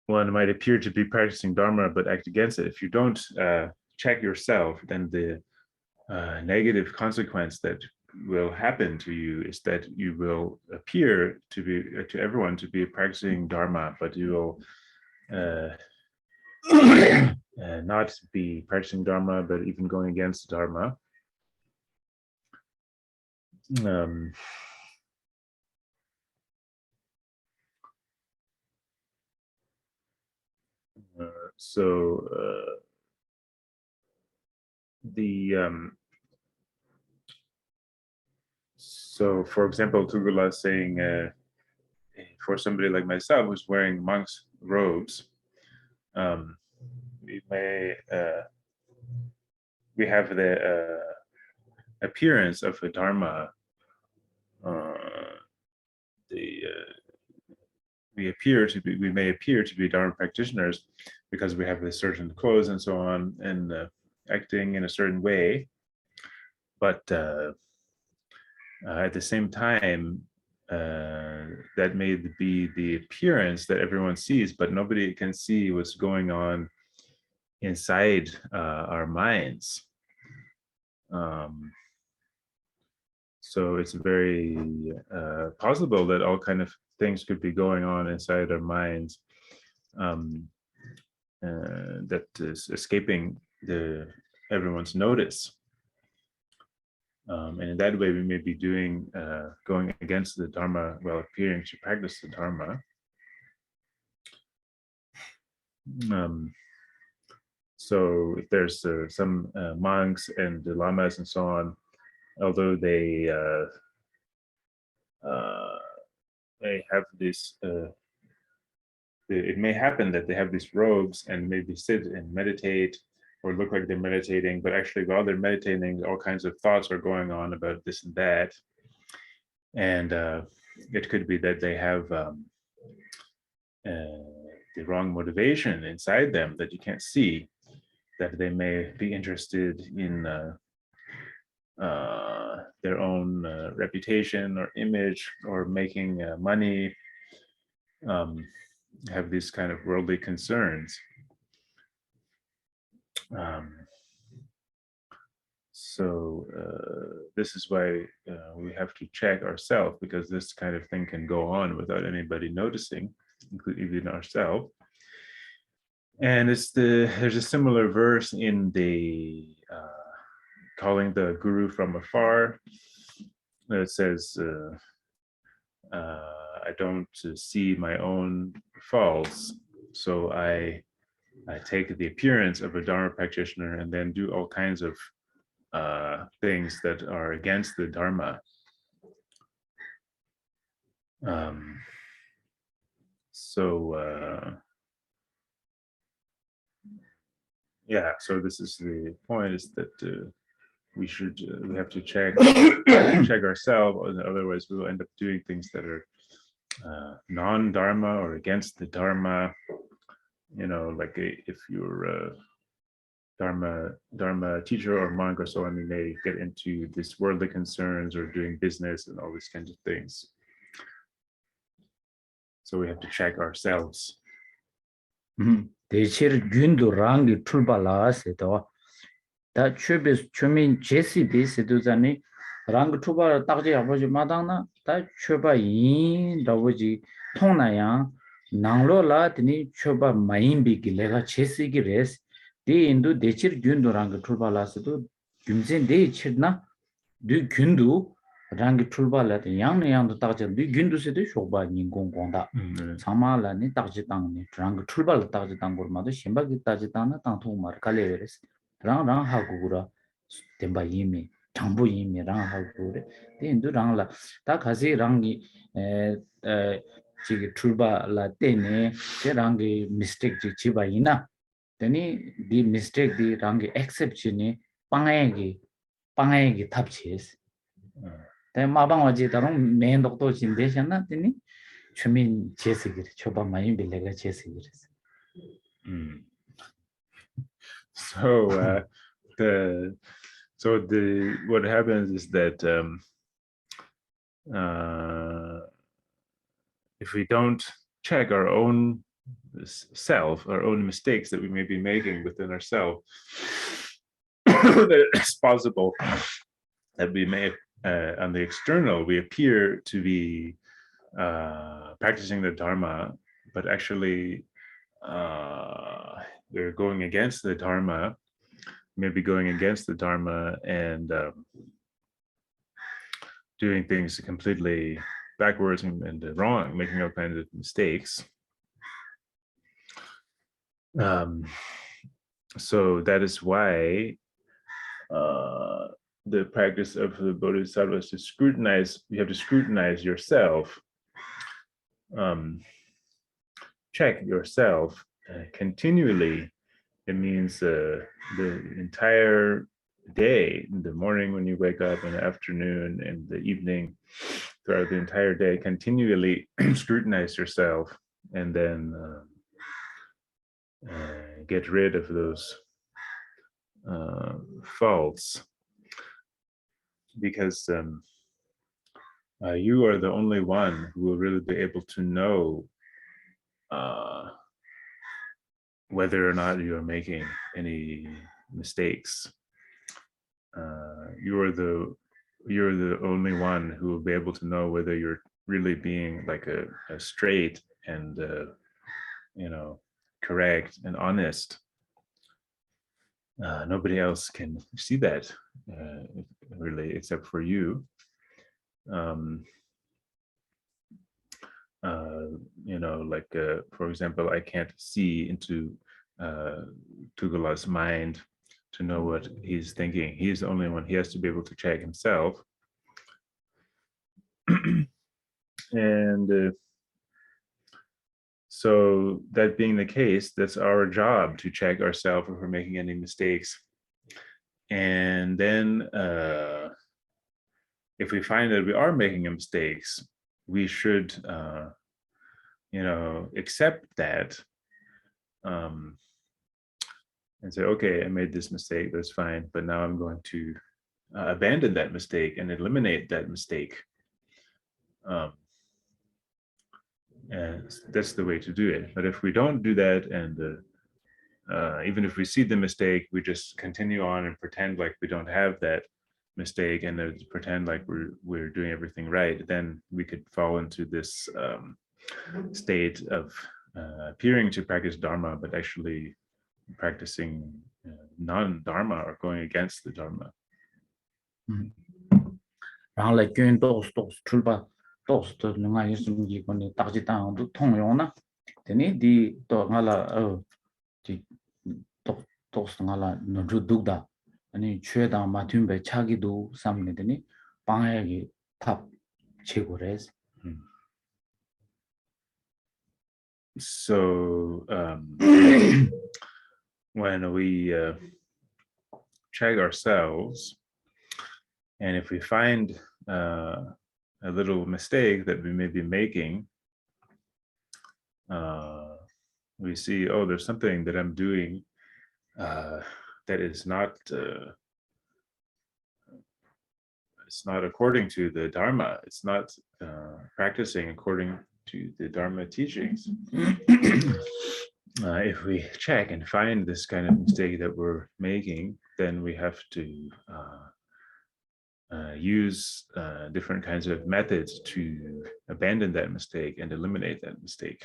one might appear to be practicing Dharma but act against it. If you don't check yourself, then the negative consequence that will happen to you is that you will appear to be to everyone to be practicing Dharma, but you will not be practicing Dharma, but even going against Dharma. So for example, Tugula is saying for somebody like myself who's wearing monk's robes, we have the appearance of a Dharma. We may appear to be Dharma practitioners because we have a certain clothes and so on, and acting in a certain way, but at the same time, that may be the appearance that everyone sees, but nobody can see what's going on inside our minds. So it's very possible that all kind of things could be going on inside our minds. that is escaping everyone's notice. And in that way, we may be going against the Dharma while appearing to practice the Dharma. So if there's some monks and the lamas and so on, although they have this, it may happen that they have these robes and maybe sit and meditate or look like they're meditating, but actually while they're meditating, all kinds of thoughts are going on about this and that. And it could be that they have the wrong motivation inside them that you can't see, that they may be interested in their own reputation or image or making money, have these kind of worldly concerns. So this is why we have to check ourselves, because this kind of thing can go on without anybody noticing, including even ourselves. And there's a similar verse in the calling the guru from afar. It says, I don't see my own faults, so I take the appearance of a Dharma practitioner and then do all kinds of things that are against the Dharma. So this is the point, is that we have to check ourselves, otherwise we will end up doing things that are non-Dharma or against the Dharma. Like if you're a Dharma teacher or monk or so on, you may get into this worldly concerns or doing business and all these kinds of things. So we have to check ourselves. 대체로 균도 랑이 출발하세도 다 최민 제시 비스도자니 랑 출발 딱지 아버지 마당나 다 최바인 아버지 통나야 낭로라더니 최바 마인비기 내가 제시기 레스 디 인도 대체로 균도 랑 출발하세도 김진 대치나 디 균도 랑 출발하다 양양도 딱지 디 균도세도 쇼바 인공공다 사마라니 딱지 땅니 랑 출발 딱지 땅고마도 심박이 딱지 땅나 땅통마르 갈레레스 랑 하고구라 덴바 이미 장부 이미 랑 하고래 덴도 랑라 다 가시 랑이 지기 출발라 때네 제 랑이 미스테이크 지 지바이나 되니 디 미스테이크 디 랑이 액셉션이 빵에기 탑치스 대 마방와지 다른 메인 독도 진대셨나 되니 주민 제시기 초반 많이 빌레가 제시기랬어. So what happens is that if we don't check our own self, our own mistakes that we may be making within ourselves, it's possible that we may, on the external, we appear to be practicing the Dharma, but actually we're going against the Dharma, maybe going against the Dharma and doing things completely backwards and wrong, making all kinds of mistakes. So that is why the practice of the Bodhisattvas to scrutinize, you have to scrutinize yourself, check yourself continually. It means the entire day, in the morning when you wake up, in the afternoon, and the evening, throughout the entire day, continually scrutinize yourself, and then get rid of those faults, because you are the only one who will really be able to know whether or not you are making any mistakes. You're the only one who will be able to know whether you're really being like a straight and correct and honest nobody else can see that really except for you. Like for example, I can't see into Tugala's mind to know what he's thinking. He's the only one. He has to be able to check himself. And so that being the case, that's our job to check ourselves if we're making any mistakes. And then if we find that we are making mistakes, we should accept that and say, okay, I made this mistake, that's fine, but now I'm going to abandon that mistake and eliminate that mistake. And that's the way to do it. But if we don't do that, and even if we see the mistake, we just continue on and pretend like we don't have that mistake and pretend like we're doing everything right, then we could fall into this state of appearing to practice Dharma, but actually practicing non-Dharma or going against the Dharma. So when we check ourselves, and if we find a little mistake that we may be making, we see, oh, there's something that I'm doing that is not it's not according to the Dharma. It's not practicing according to the Dharma teachings. If we check and find this kind of mistake that we're making, then we have to use different kinds of methods to abandon that mistake and eliminate that mistake.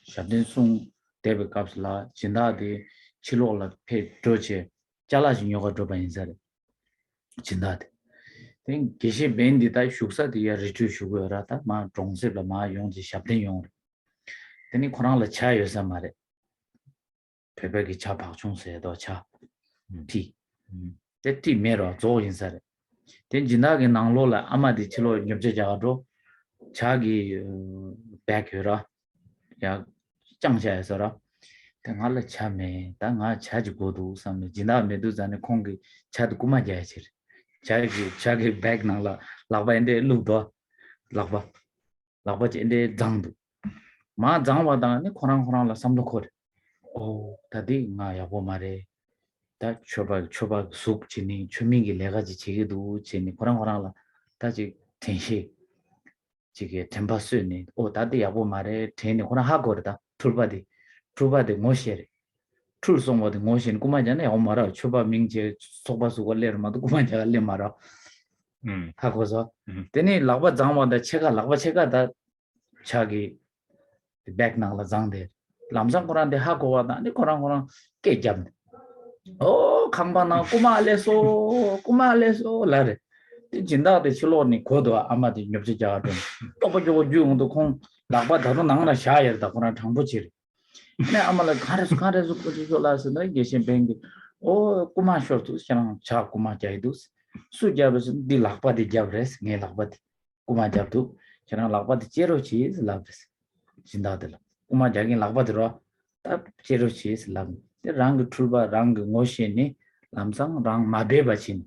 Shabdin sung debe kapsla jinda de chilo la pe doche jala jin yoga droba insare jinda de then geshe ben di ta shuksa di ya ritu shugo ra ta ma zhongse la ma yong ji shabdin yong then khorang la cha yo sa mare pepe ki cha pak chung se do cha ti te ti mero zo insare then jinda ge nanglo la ama di chilo nyobje ja ro cha gi back ra ya 장샤에서라 당할라 참에 당아 차지 고도 삼네 지나 메도 자네 콩기 차도 꾸마자야지 자기 백 나라 라바인데 루도 라바인데 장도 마 장와다네 코랑코랑라 삼도코 오 다디 나 야보 말에 다 초박 숙지니 주민기 내가지 지게도 지니 코랑코랑라 다지 텐시 지게 템바스니 오 다디 야보 말에 텐이 코랑 하고르다 풀바디 모시에 풀송어디 모신 꾸마잖아요. 엄마라 초바 민제 속바수 걸레르마도 꾸마자 갈래 말아. 하고서 되니 라바 장마다 체가 다 자기 백나라 장데 남상 거란데 하고 와다 아니 거랑 깨잡. 오 강바나 꾸마알레소 라레. 진다데 실로니 고도 아마디 nhập자도 또버저 중도 콩 라바 다도 나나 샤야다 거나 장부지. 네 아마라 가르스 그리고라서는 계신 뱅기 오 꾸마쇼도 샤랑 차 꾸마자이도 수잡스 디 라바디 잡레스 네 라바디 꾸마잡도 샤랑 라바디 제로치 라브스 진다들 꾸마자긴 라바드로 딱 제로치 라브 랑 출바 랑 모시니 남상 랑 마베바친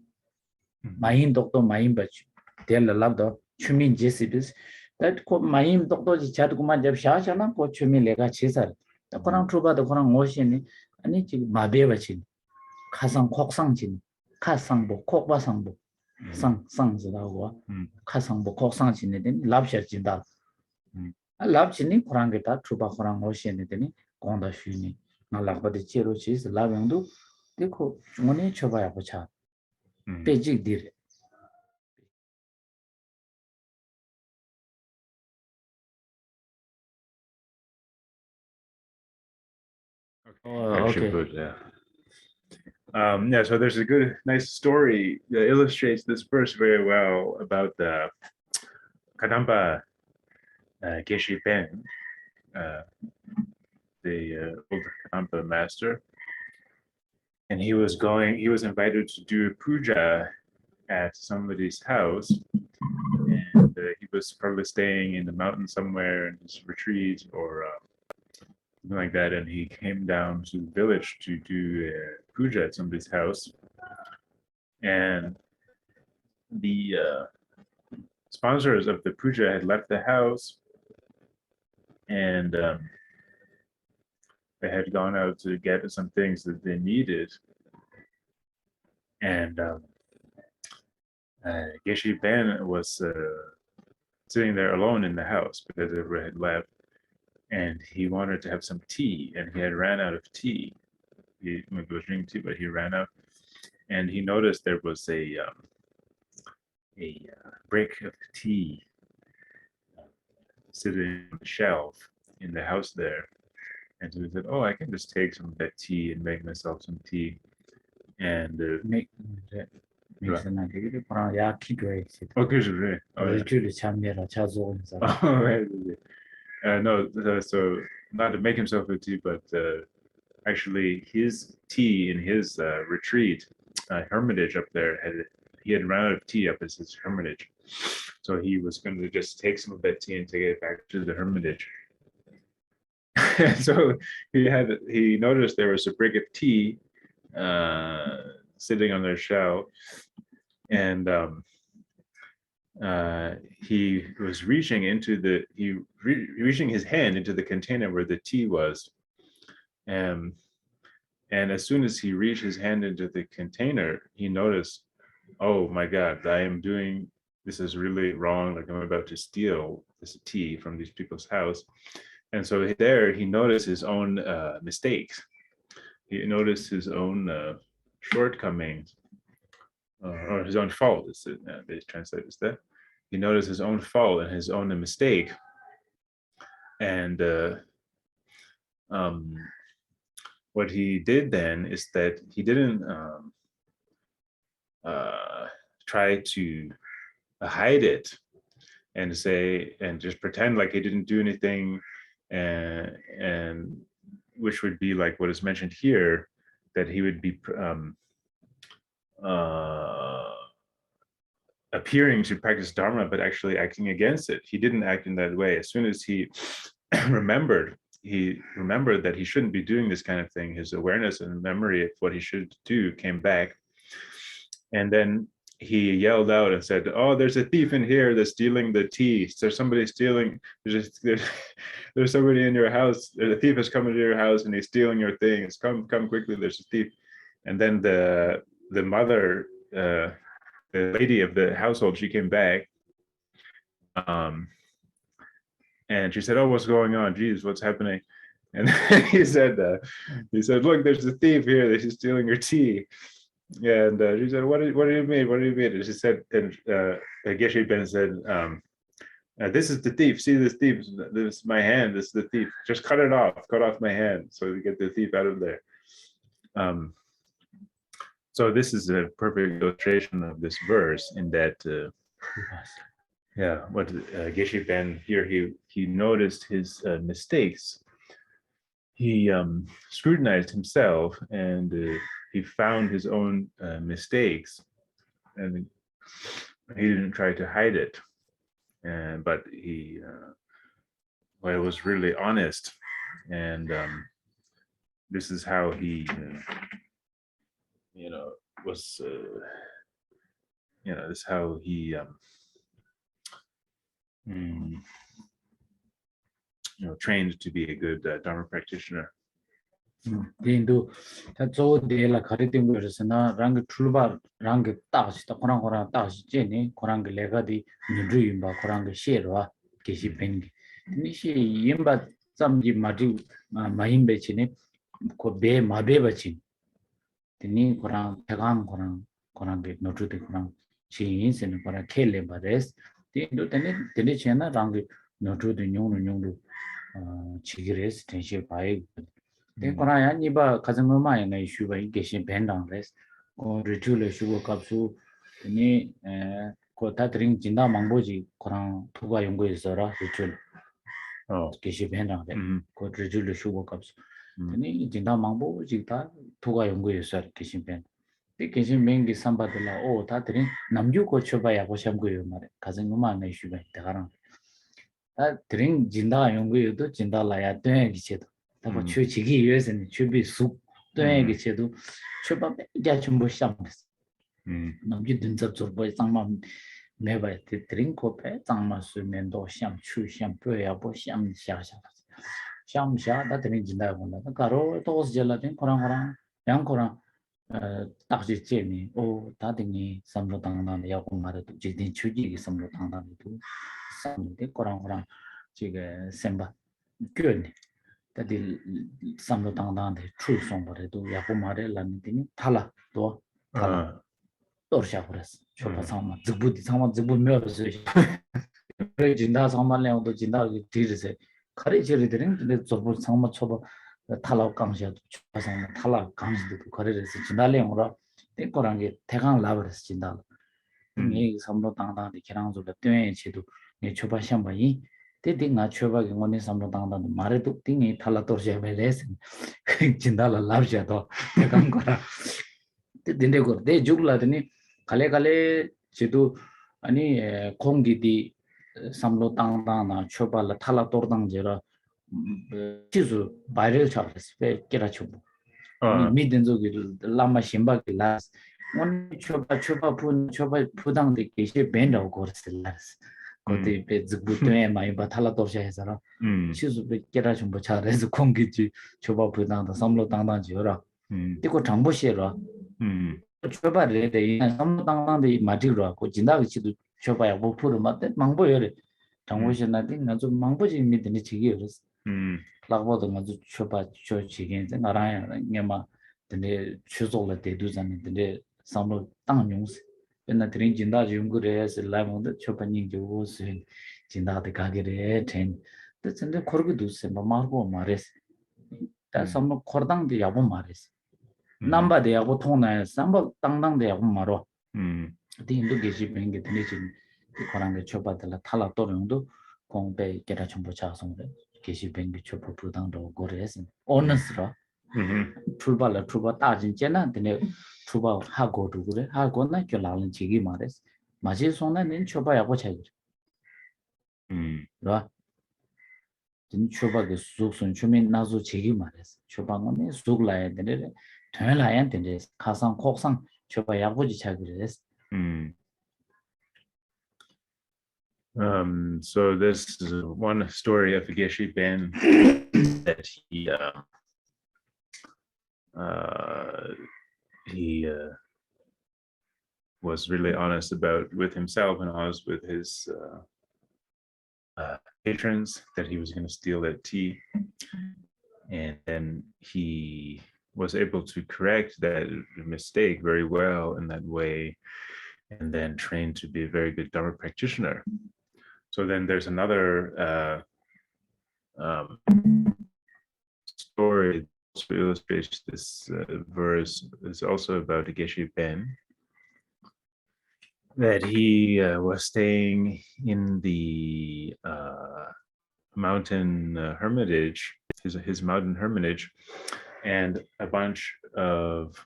마인 독도 마인 바치 될 라브도 추민 제시비스 that ko maim dokto ji chat kuma jab shashana ko chumi lega chisar ta korang truba da korang ngoshini ani chi mabe bachin khasang khoksang chin khasang bo khokba sang bo sang 知道我 가상 뭐 곡상 지내더니 랍셔 진다 음. 랍지니 코랑게다 추바 코랑 오시네더니 공다 쉬니 나라버디 제로 치스 라병도 데코 중원에 쳐봐야 보자 빼직디르 Actually, good, yeah. Yeah, so there's a good, nice story that illustrates this verse very well about the Kadamba Geshe Ben, the old Kadamba master. And he was invited to do a puja at somebody's house. And he was probably staying in the mountain somewhere in his retreat or something like that, and he came down to the village to do a puja at somebody's house, and the sponsors of the puja had left the house, and they had gone out to get some things that they needed, and Geshe Ben was sitting there alone in the house because everyone had left, and he wanted to have some tea, and he had ran out of tea. He was drinking tea, but he ran out, and he noticed there was a brick of tea sitting on the shelf in the house there, and so he said, "Oh, I can just take some of that tea and make myself some tea." And make 코랑 야 기도해 oh, good, right. 일주일에 참여라 자주 Oh, right. No, so not to make himself a tea, but actually his tea in his retreat, hermitage up there, he had run out of tea up at his hermitage. So he was going to just take some of that tea and take it back to the hermitage. So he noticed there was a brick of tea sitting on their shelf, and he was reaching his hand into the container where the tea was, and as soon as he reached his hand into the container, he noticed, oh my God, this is really wrong. Like, I'm about to steal this tea from these people's house. And so there he noticed his own mistakes. He noticed his own shortcomings, or his own fault, they translate this there. He noticed his own fault and his own mistake. And what he did then is that he didn't try to hide it and just pretend like he didn't do anything, and which would be like what is mentioned here, that he would be appearing to practice Dharma, but actually acting against it. He didn't act in that way. As soon as he remembered that he shouldn't be doing this kind of thing, his awareness and memory of what he should do came back. And then he yelled out and said, "Oh, there's a thief in here that's stealing the tea. There's somebody stealing, there's somebody in your house. The thief has come into your house and he's stealing your things. Come quickly, there's a thief." And then the mother, the lady of the household, she came back, and she said, "Oh, what's going on? Geez, what's happening?" And he said, "Look, there's a thief here that she's stealing your tea." And she said, "What do you mean? What do you mean?" And she said, and Geshe Ben said, "This is the thief. See this thief? This is my hand. This is the thief. Just cut it off. Cut off my hand so we get the thief out of there." So this is a perfect illustration of this verse, in that, what Geshe Ben here, he noticed his mistakes. He scrutinized himself, and he found his own mistakes, and he didn't try to hide it. But he was really honest, and this is how he was this is how he trained to be a good Dharma practitioner. Dindu tazo de la kharitim goresna rang tulba rang tashi ta korang tashi jeni korang lega di nudru yimba korang sherwa keshi pengi ni shi yimba samji mati mahimbe chini ko be mabe bachin tini korang tegang korang ge nudru de korang chi yin sen korang kele bares dindu teni chena rang nudru de nyong chigires tenshi bai 네 거라야 니바 가정마에 내 슈바 이게신 벤당레스 리툴레 슈고 갑수 니 고타 드링 진다 망보지 거랑 투가 연구해서라 리툴 게시 벤당레 고 리툴레 슈고 갑수 니 진다 망보지 다 투가 연구해서 게신 벤 게신 벤기 삼바들라 오 다들이 남주 고쳐봐야 고샴고요 말에 가정마에 내 슈바 대가랑 다 드링 진다 연구해도 진다라야 돼 기체도 다고 취지기 위해서는 취비 속 되게 제도 취밥 이제 좀 시작했어. 남기 등접 저거 상만 내가 드링 코페 상만 수면도 샴 추샴 뼈야 뭐 샴샤샤 샴샤 다 드링 진다 본다. 가로 도스 jel라된 거랑 양거랑 딱지 제니 오 다딩이 삼로 당당 야고 말도 지딘 추지기 삼로 당당도 삼데 거랑 지금 셈바 껴네 다들 삼로 당당한테 출송버려도 야고 말에 라미더니 탈라 또샤 그랬어. 초파 상마 ዝ부디 상마 ዝ부 묘서 그래 진다 상마래도 진다 뒤르세 가리지를 드린 근데 저부 상마 초바 탈라 강시도 초파 상마 탈라 강시도 거래에서 진달래오라 땡거란 게 대강 라버스 진다. 이 삼로 당당한테 기랑조가 뛰어야 지도 이 초파 샴바이 때딩아 초바기 원에 삼로 당당한테 말에도 띵이 탈라 떨어져 버려서 진달라 라브자도 대강 거라 딘데고 내 죽라더니 갈래갈래 지도 아니 공기디 삼로 땅땅나 초발라 탈라 돌당제라 지수 바이럴 차스 배 깨라쳐 미든족이 라마 심바기 라스 원 초바 부당데 계시 벤다고 거스라스 거기 배 죽부터에 많이 바 탈라 돌셔해서라 지수 배 깨라쳐 뭐 잘해서 공기지 초바 부당다 삼로 땅땅지라 이거 장보시라 초바를 돼 삼당당의 마디로하고 진다가 지도 초바야 못 풀어 맞대 망보여래 장보시나데 나도 망보지 믿는 지기였어 라고도 아주 초바 조지긴 나라야 냐마 근데 추조를 대두자는데 삼로 땅용스 맨날 드린 진다 연구를 라몬데 초바님 조고스 진다데 가게래 텐 근데 거기도 있어 말고 말했어 다 삼로 거당도 야보 말했어 남바데하고 통나에 삼바 땅땅데하고 말어 디인도 계시 뱅게 되지 그런 게 쳐받들라 탈라 또령도 공배 깨라 전부 자성데 계시 뱅게 쳐부 부당도 고래서 오너스라 출발라 출발 따진 째나 되네 출발 하고도 그래 하고나 결라는 지기 말했어 마지 손에는 쳐봐야고 차이 라 진 쳐봐게 수속선 주민 나서 지기 말했어 쳐봐는 수속라야 되네 전라야 되네 가상 곡상 쳐봐 야고지 차기를 했어 So this is one story of Geshe Ben that he was really honest about with himself and honest with his patrons that he was going to steal that tea, and then he was able to correct that mistake very well in that way, and then trained to be a very good Dharma practitioner. So then there's another story that illustrates this verse. Is also about Geshe Ben, that he was staying in the mountain hermitage, his mountain hermitage, and a bunch of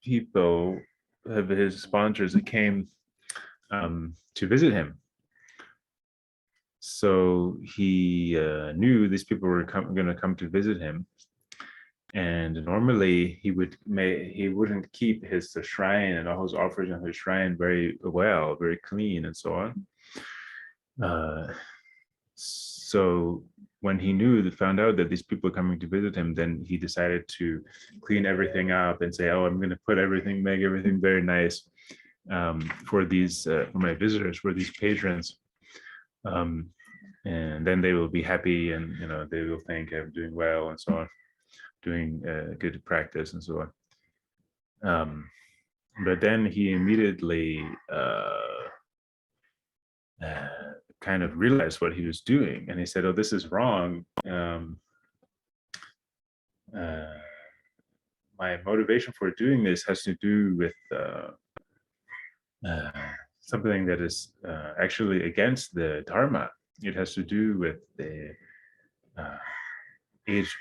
people, his sponsors, that came to visit him. So he knew these people were going to come to visit him, and normally he wouldn't keep his shrine and all his offerings on his shrine very well, very clean, and so on. So when he found out that these people are coming to visit him, then he decided to clean everything up and say, oh, I'm going to make everything very nice for my visitors, for these patrons. And then they will be happy, and they will think I'm doing well and so on, doing good practice and so on. But then he immediately kind of realized what he was doing, and he said, oh, this is wrong. My motivation for doing this has to do with something that is actually against the Dharma. It has to do with the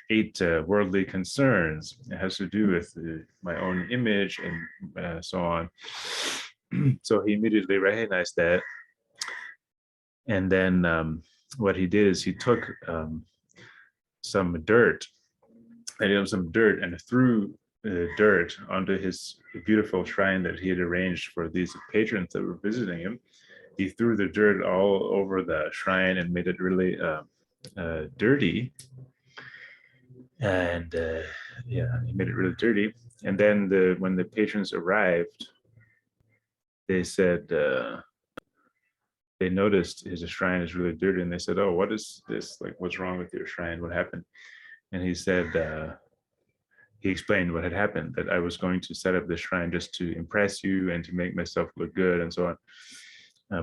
eight worldly concerns. It has to do with my own image and so on. So he immediately recognized that. And then what he did is he took some dirt and threw dirt onto his beautiful shrine that he had arranged for these patrons that were visiting him. He threw the dirt all over the shrine and made it really dirty. And he made it really dirty. And then when the patrons arrived, they said, they noticed his shrine is really dirty, and they said, oh, what is this? Like, what's wrong with your shrine? What happened? And he said, he explained what had happened, that I was going to set up the shrine just to impress you and to make myself look good and so on.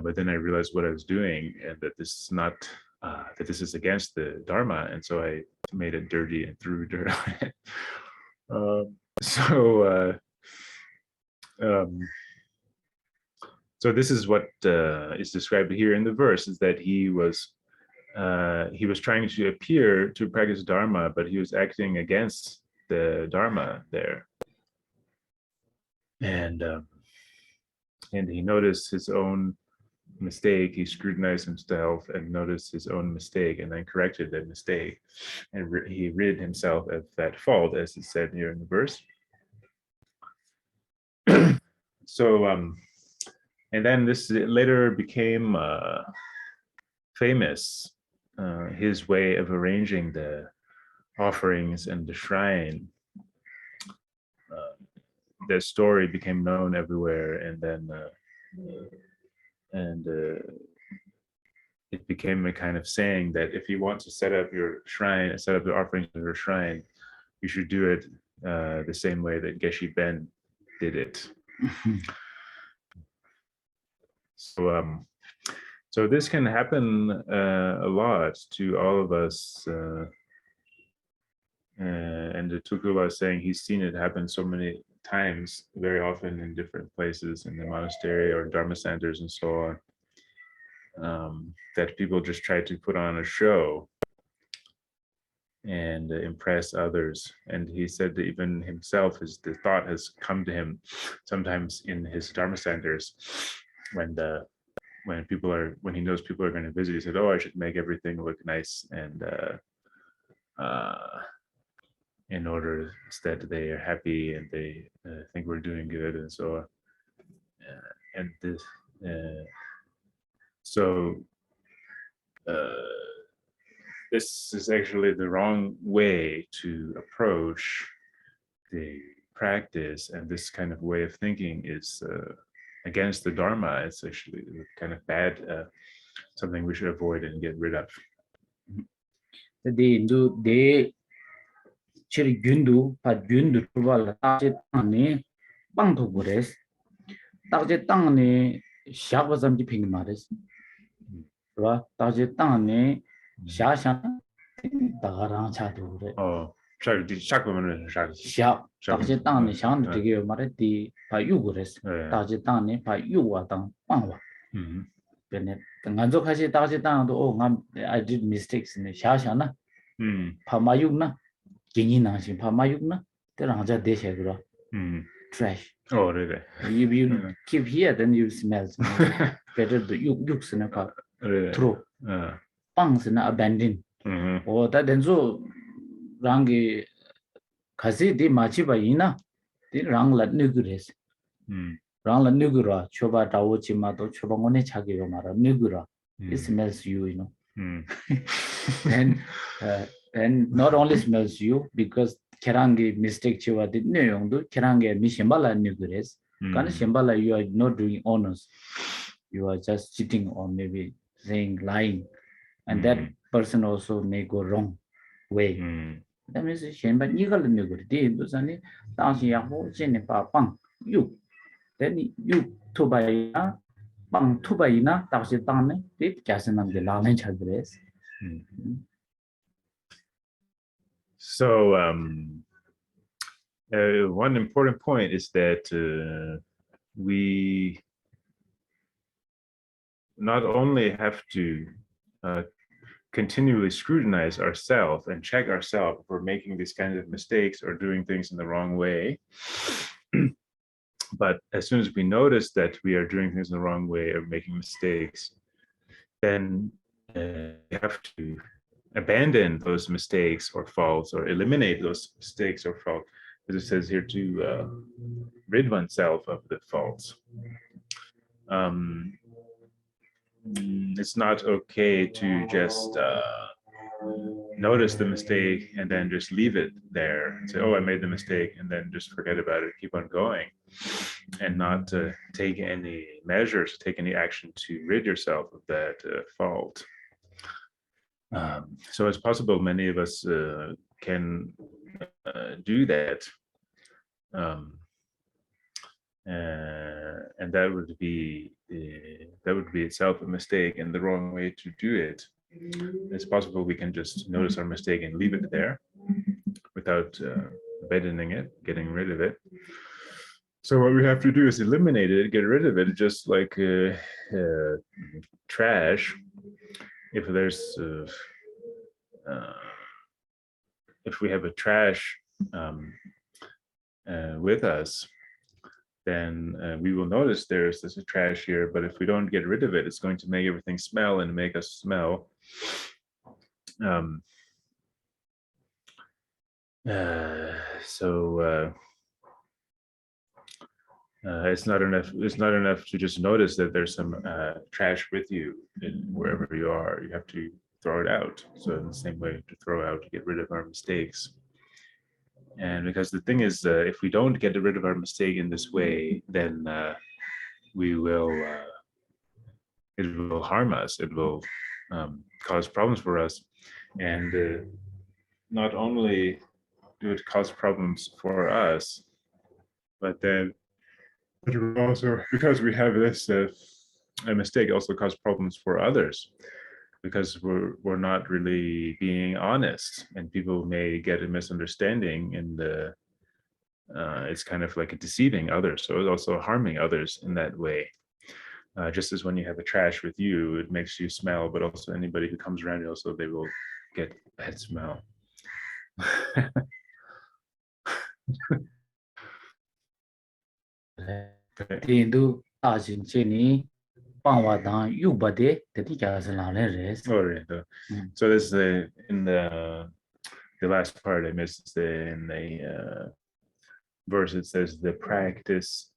But then I realized what I was doing, and that this is not, that this is against the Dharma. And so I made it dirty and threw dirt on it. So this is what is described here in the verse, is that he was trying to appear to practice Dharma, but he was acting against the Dharma there. And he noticed his own mistake. He scrutinized himself and noticed his own mistake, and then corrected that mistake. And he rid himself of that fault, as it said here in the verse. So, and then this later became famous, his way of arranging the offerings and the shrine. The story became known everywhere, and then it became a kind of saying that if you want to set up your shrine, set up the offerings of your shrine, you should do it the same way that Geshe Ben did it. So this can happen a lot to all of us, and the Tulku was saying he's seen it happen so many times, very often in different places in the monastery or dharma centers and so on, that people just try to put on a show and impress others. And he said that even himself, the thought has come to him sometimes in his dharma centers, when he knows people are going to visit, he said, oh, I should make everything look nice, and in order that they are happy and they think we're doing good and so on. And this, this is actually the wrong way to approach the practice, and this kind of way of thinking is against the Dharma. It's actually kind of bad, something we should avoid and get rid of. The chiri gundu pa gundu wala taje tangni bang to gures taje tangni shabazam ji ping mares wa taje tangni shashan dagarang cha do re oh shakti shakwaman sha taje tangni shan de mare di pa yu gures taje tangni pa yu wa tang bang wa bene nganzo khashi taje tang do oh ngam I did mistakes in shashan na pa mayuk na Gini nangshing pa mayuk na the rangja deshe gura trash. Oh really? If you keep here, then you smell better. The yuks na pa throw pangs na abandon. Oh that then so rangi kasi di machi ba ina di rang la nugures. Rang la nugura choba dawo chima to choba ngone chagi ba mara nugura. It smells you know. Then not only smells you because kerangi mistake chiwa did nyongdu kerangi mi shembala nugures. Kana shembala you are not doing honors. You are just cheating or maybe saying lying, and that person also may go wrong way. That means shemba nigal nugur di dusani tangsi yaho jene pa pang you. Then you tubayina pang tubayina tangsi tangne di kasanam de lalan chadres. So one important point is that we not only have to continually scrutinize ourselves and check ourselves if we're making these kinds of mistakes or doing things in the wrong way, but as soon as we notice that we are doing things in the wrong way or making mistakes, then we have to abandon those mistakes or faults or eliminate those mistakes or faults, as it says here, to rid oneself of the faults. It's not okay to just notice the mistake and then just leave it there and say, oh, I made the mistake, and then just forget about it, keep on going, and not take any measures, take any action to rid yourself of that fault. So it's possible many of us can do that. And that would be itself a mistake and the wrong way to do it. It's possible we can just notice our mistake and leave it there without abandoning it, getting rid of it. So what we have to do is eliminate it, get rid of it, just like trash. If there's if we have a trash with us, then we will notice there's a trash here, but if we don't get rid of it, it's going to make everything smell and make us smell. It's not enough. It's not enough to just notice that there's some trash with you wherever you are. You have to throw it out. So in the same way, to throw out, to get rid of our mistakes. And because the thing is, if we don't get rid of our mistake in this way, then we will. It will harm us. It will cause problems for us, and not only do it cause problems for us, but then it will also, because we have this a mistake, also cause problems for others, because we're not really being honest, and people may get a misunderstanding, and it's kind of like deceiving others. So it's also harming others in that way. Just as when you have a trash with you, it makes you smell, but also anybody who comes around you, also they will get bad smell. So this is in the last part I missed, in the verse it says the practice.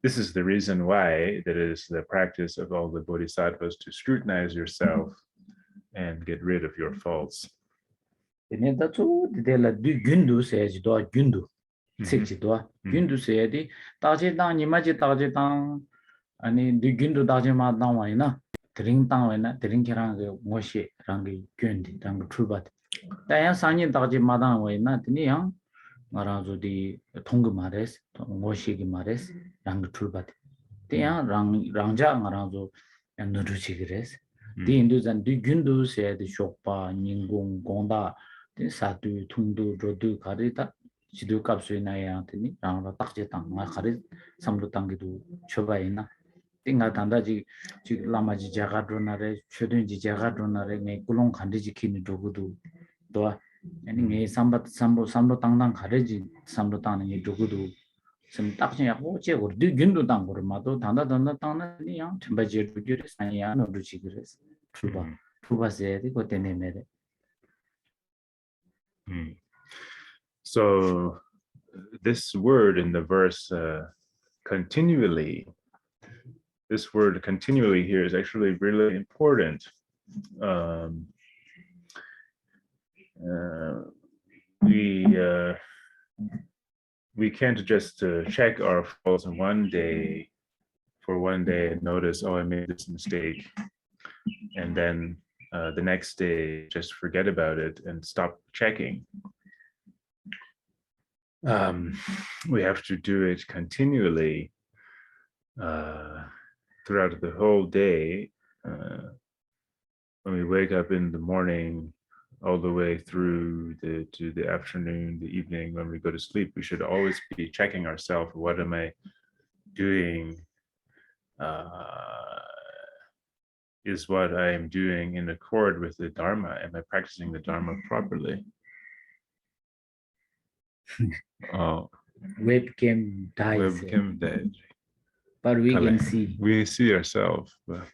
This is the reason why that is the practice of all the Bodhisattvas, to scrutinize yourself and get rid of your faults. 아니 니긴도 다제마 나와이나 드링 땅와이나 드링 계란게 뭐시 랑게 균디 랑 출발 다야 산이 다제마 나와이나 드니양 마라조디 통그 말레스 뭐시기 말레스 랑 출발 대야 랑자 마라조 엔누르치 그레스 디 인도잔 니긴도 세디 쇼파 닝공 공다 디 사두 퉁두 로두 가리다 지도 값이나야 되니 랑라 딱제 땅마 가리 삼로 땅기도 쳐바이나 띵가 단다지 지 라마지 자가도나레 쇼든지 자가도나레 네 꿀롱 간디지 키니 도구도 또 아니 네 삼로 땅당 가르지 삼로 땅은 이 도구도 좀 딱지야 호제고 뒤균도 땅고를 마도 단다 땅나니 양 첨바지 루지를 사이야 노르지 그래서 투바세디 고테네메레. So this word in the verse continually, this word continually here is actually really important, we can't just check our faults in one day and notice, oh, I made this mistake, and then the next day just forget about it and stop checking. We have to do it continually throughout the whole day. When we wake up in the morning, all the way through to the afternoon, the evening, when we go to sleep, we should always be checking ourselves. What am I doing? Is what I am doing in accord with the Dharma? Am I practicing the Dharma properly? Oh, Webcam dies. webcam died. But we can see. We see ourselves. But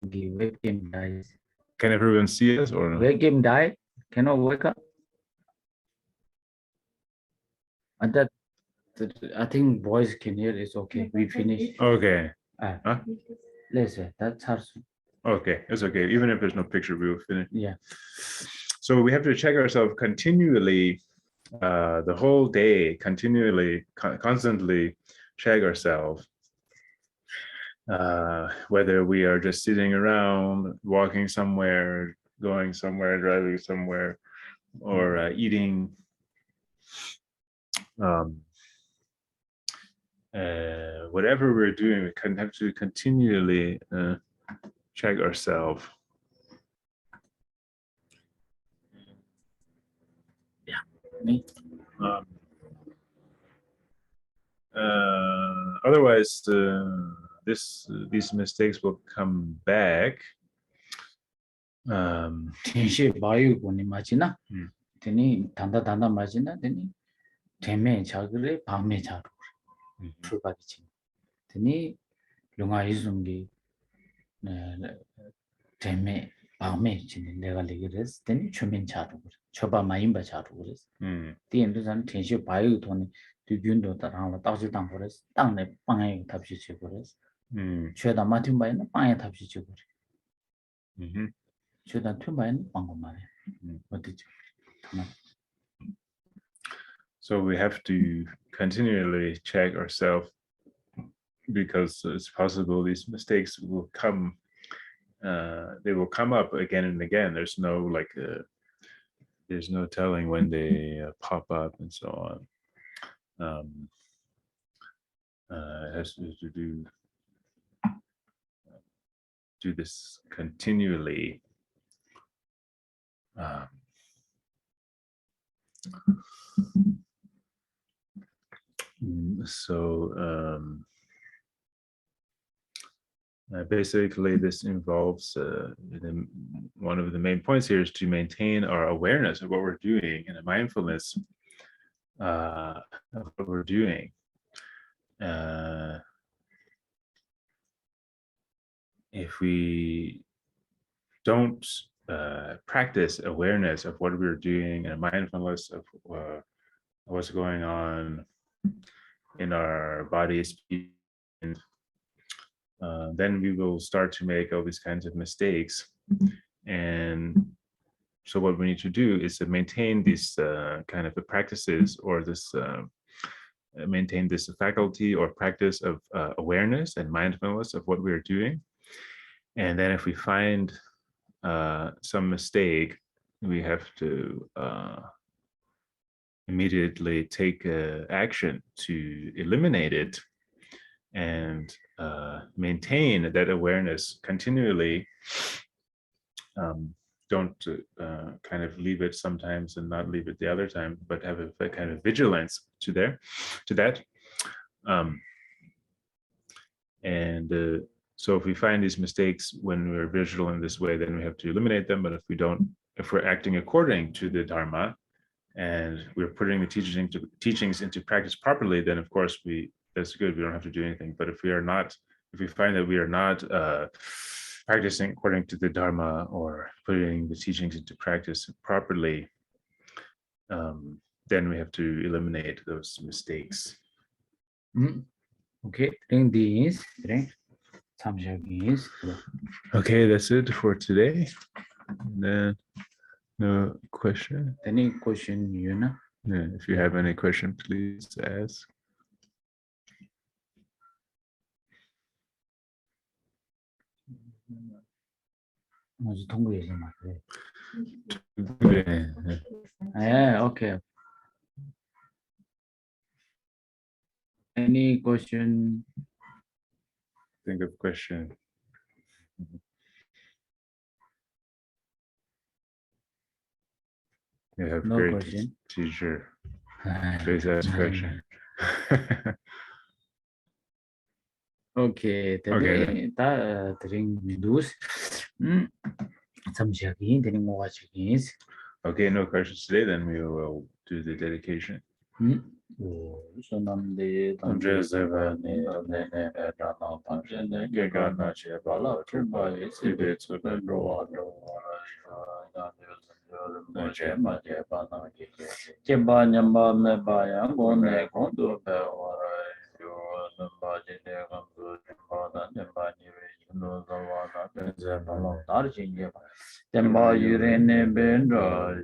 the webcam dies. Can everyone see us or no? Webcam died. Cannot wake up. And that I think boys can hear. It's okay. We finish. Okay. Huh? Let's say that's hard. Okay, it's okay. Even if there's no picture, we will finish. Yeah. So we have to check ourselves continually, the whole day, continually, constantly check ourselves. Whether we are just sitting around, walking somewhere, going somewhere, driving somewhere, or eating. Whatever we're doing, we have to continually check ourselves. Yeah. Otherwise, these mistakes will come back. tenshi bayu kuni machina. Teni tanda machina. Teni teme chagre pame charu. Prupachi. Teni lunga izungi teme pame chini lega ligires. Teni chumin charu. Choba maimba charu. The end of tenshi bayu toni. The window that on the down for us, down the pine tapsi chigures. Should a matin by the pine tapsi chigur. Should a two by the pangomare. What did you? So we have to continually check ourselves, because it's possible these mistakes will come. They will come up again and again. There's no there's no telling when they pop up and so on. It has to do this continually. Basically, this involves one of the main points here is to maintain our awareness of what we're doing and a mindfulness of what we're doing. If we don't practice awareness of what we're doing and a mindfulness of what's going on in our body, then we will start to make all these kinds of mistakes. And so what we need to do is to maintain these kind of practices, or this maintain this faculty or practice of awareness and mindfulness of what we're doing. And then if we find some mistake, we have to immediately take action to eliminate it and maintain that awareness continually. Don't kind of leave it sometimes and not leave it the other time, but have a kind of vigilance to that. So if we find these mistakes when we're vigilant in this way, then we have to eliminate them. But if we don't, if we're acting according to the Dharma and we're putting the teachings into practice properly, then of course that's good. We don't have to do anything. But if we find that we are not practicing according to the Dharma or putting the teachings into practice properly, then we have to eliminate those mistakes. Okay, then this, 참석이 Okay, that's it for today. And then no question. Any question you know? Yeah, if you have any question, please ask. 먼저 통보해서 말해. Yeah. 네, okay. Any question? Think of question. You have No great question. teacher. Please ask question. Okay, Okay. 다 드링 민두스. 잠시하기 드링 모아치기. Okay, no questions today, then we will do the dedication. 소남데 담제세바네 네네 라나 담제네 게가나 제발라 투바이 시베츠베 로아로 Temba yurene benra